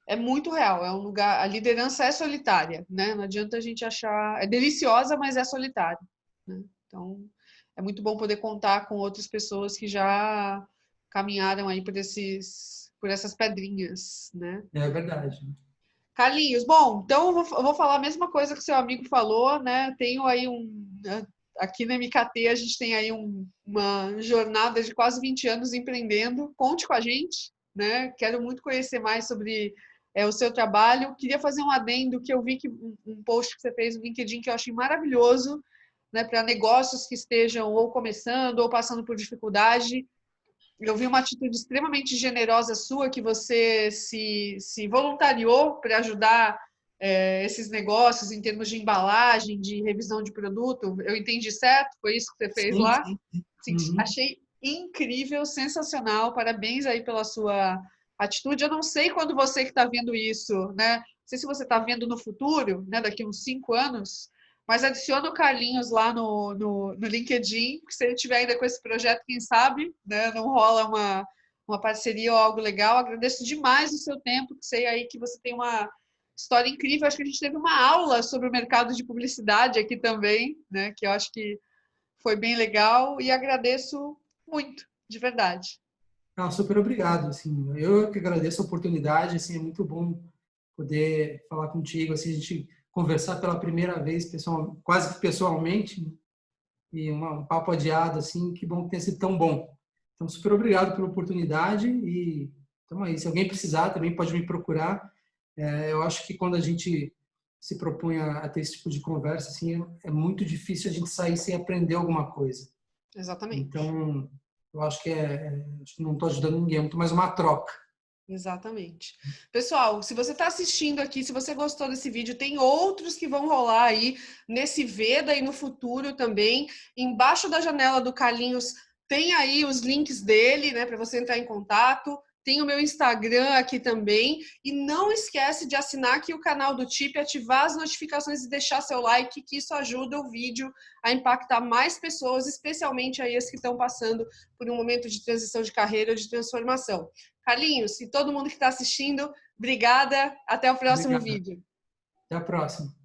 é muito real, é um lugar, a liderança é solitária, né? Não adianta a gente achar, é deliciosa, mas é solitária, né? Então, é muito bom poder contar com outras pessoas que já caminharam aí por essas pedrinhas, né? É verdade. Carlinhos, bom, então eu vou falar a mesma coisa que seu amigo falou, né? Tenho aí aqui na MKT a gente tem aí uma jornada de quase 20 anos empreendendo. Conte com a gente, né? Quero muito conhecer mais sobre o seu trabalho. Queria fazer um adendo que eu vi que um post que você fez no LinkedIn que eu achei maravilhoso, né, para negócios que estejam ou começando ou passando por dificuldade. Eu vi uma atitude extremamente generosa sua, que você se voluntariou para ajudar esses negócios em termos de embalagem, de revisão de produto. Eu entendi certo? Foi isso que você fez Sim, lá? sim. Sim, Uhum. achei incrível, sensacional. Parabéns aí pela sua atitude. Eu não sei quando você que está vendo isso, né? Não sei se você está vendo no futuro, né? Daqui uns 5 anos, mas adiciona o Carlinhos lá no LinkedIn, porque se ele tiver ainda com esse projeto, quem sabe, né? Não rola uma parceria ou algo legal. Agradeço demais o seu tempo, sei aí que você tem uma história incrível. Acho que a gente teve uma aula sobre o mercado de publicidade aqui também, né? Que eu acho que foi bem legal e agradeço muito, de verdade. Não, super obrigado, assim, eu que agradeço a oportunidade, assim, é muito bom poder falar contigo, assim, a gente conversar pela primeira vez, quase que pessoalmente, né? E um papo adiado, assim, que bom que tenha sido tão bom. Então, super obrigado pela oportunidade e então aí, se alguém precisar também pode me procurar. Eu acho que quando a gente se propõe a ter esse tipo de conversa, assim, é muito difícil a gente sair sem aprender alguma coisa. Exatamente. Então, eu acho que acho que não estou ajudando ninguém, é muito mais uma troca. Exatamente. Pessoal, se você está assistindo aqui, se você gostou desse vídeo, tem outros que vão rolar aí nesse Veda e no futuro também. Embaixo da janela do Carlinhos tem aí os links dele, né, para você entrar em contato. Tem o meu Instagram aqui também. E não esquece de assinar aqui o canal do TIP, ativar as notificações e deixar seu like, que isso ajuda o vídeo a impactar mais pessoas, especialmente aí as que estão passando por um momento de transição de carreira ou de transformação. Carlinhos, e todo mundo que está assistindo, obrigada. Até o próximo Obrigado. vídeo. Até a próxima.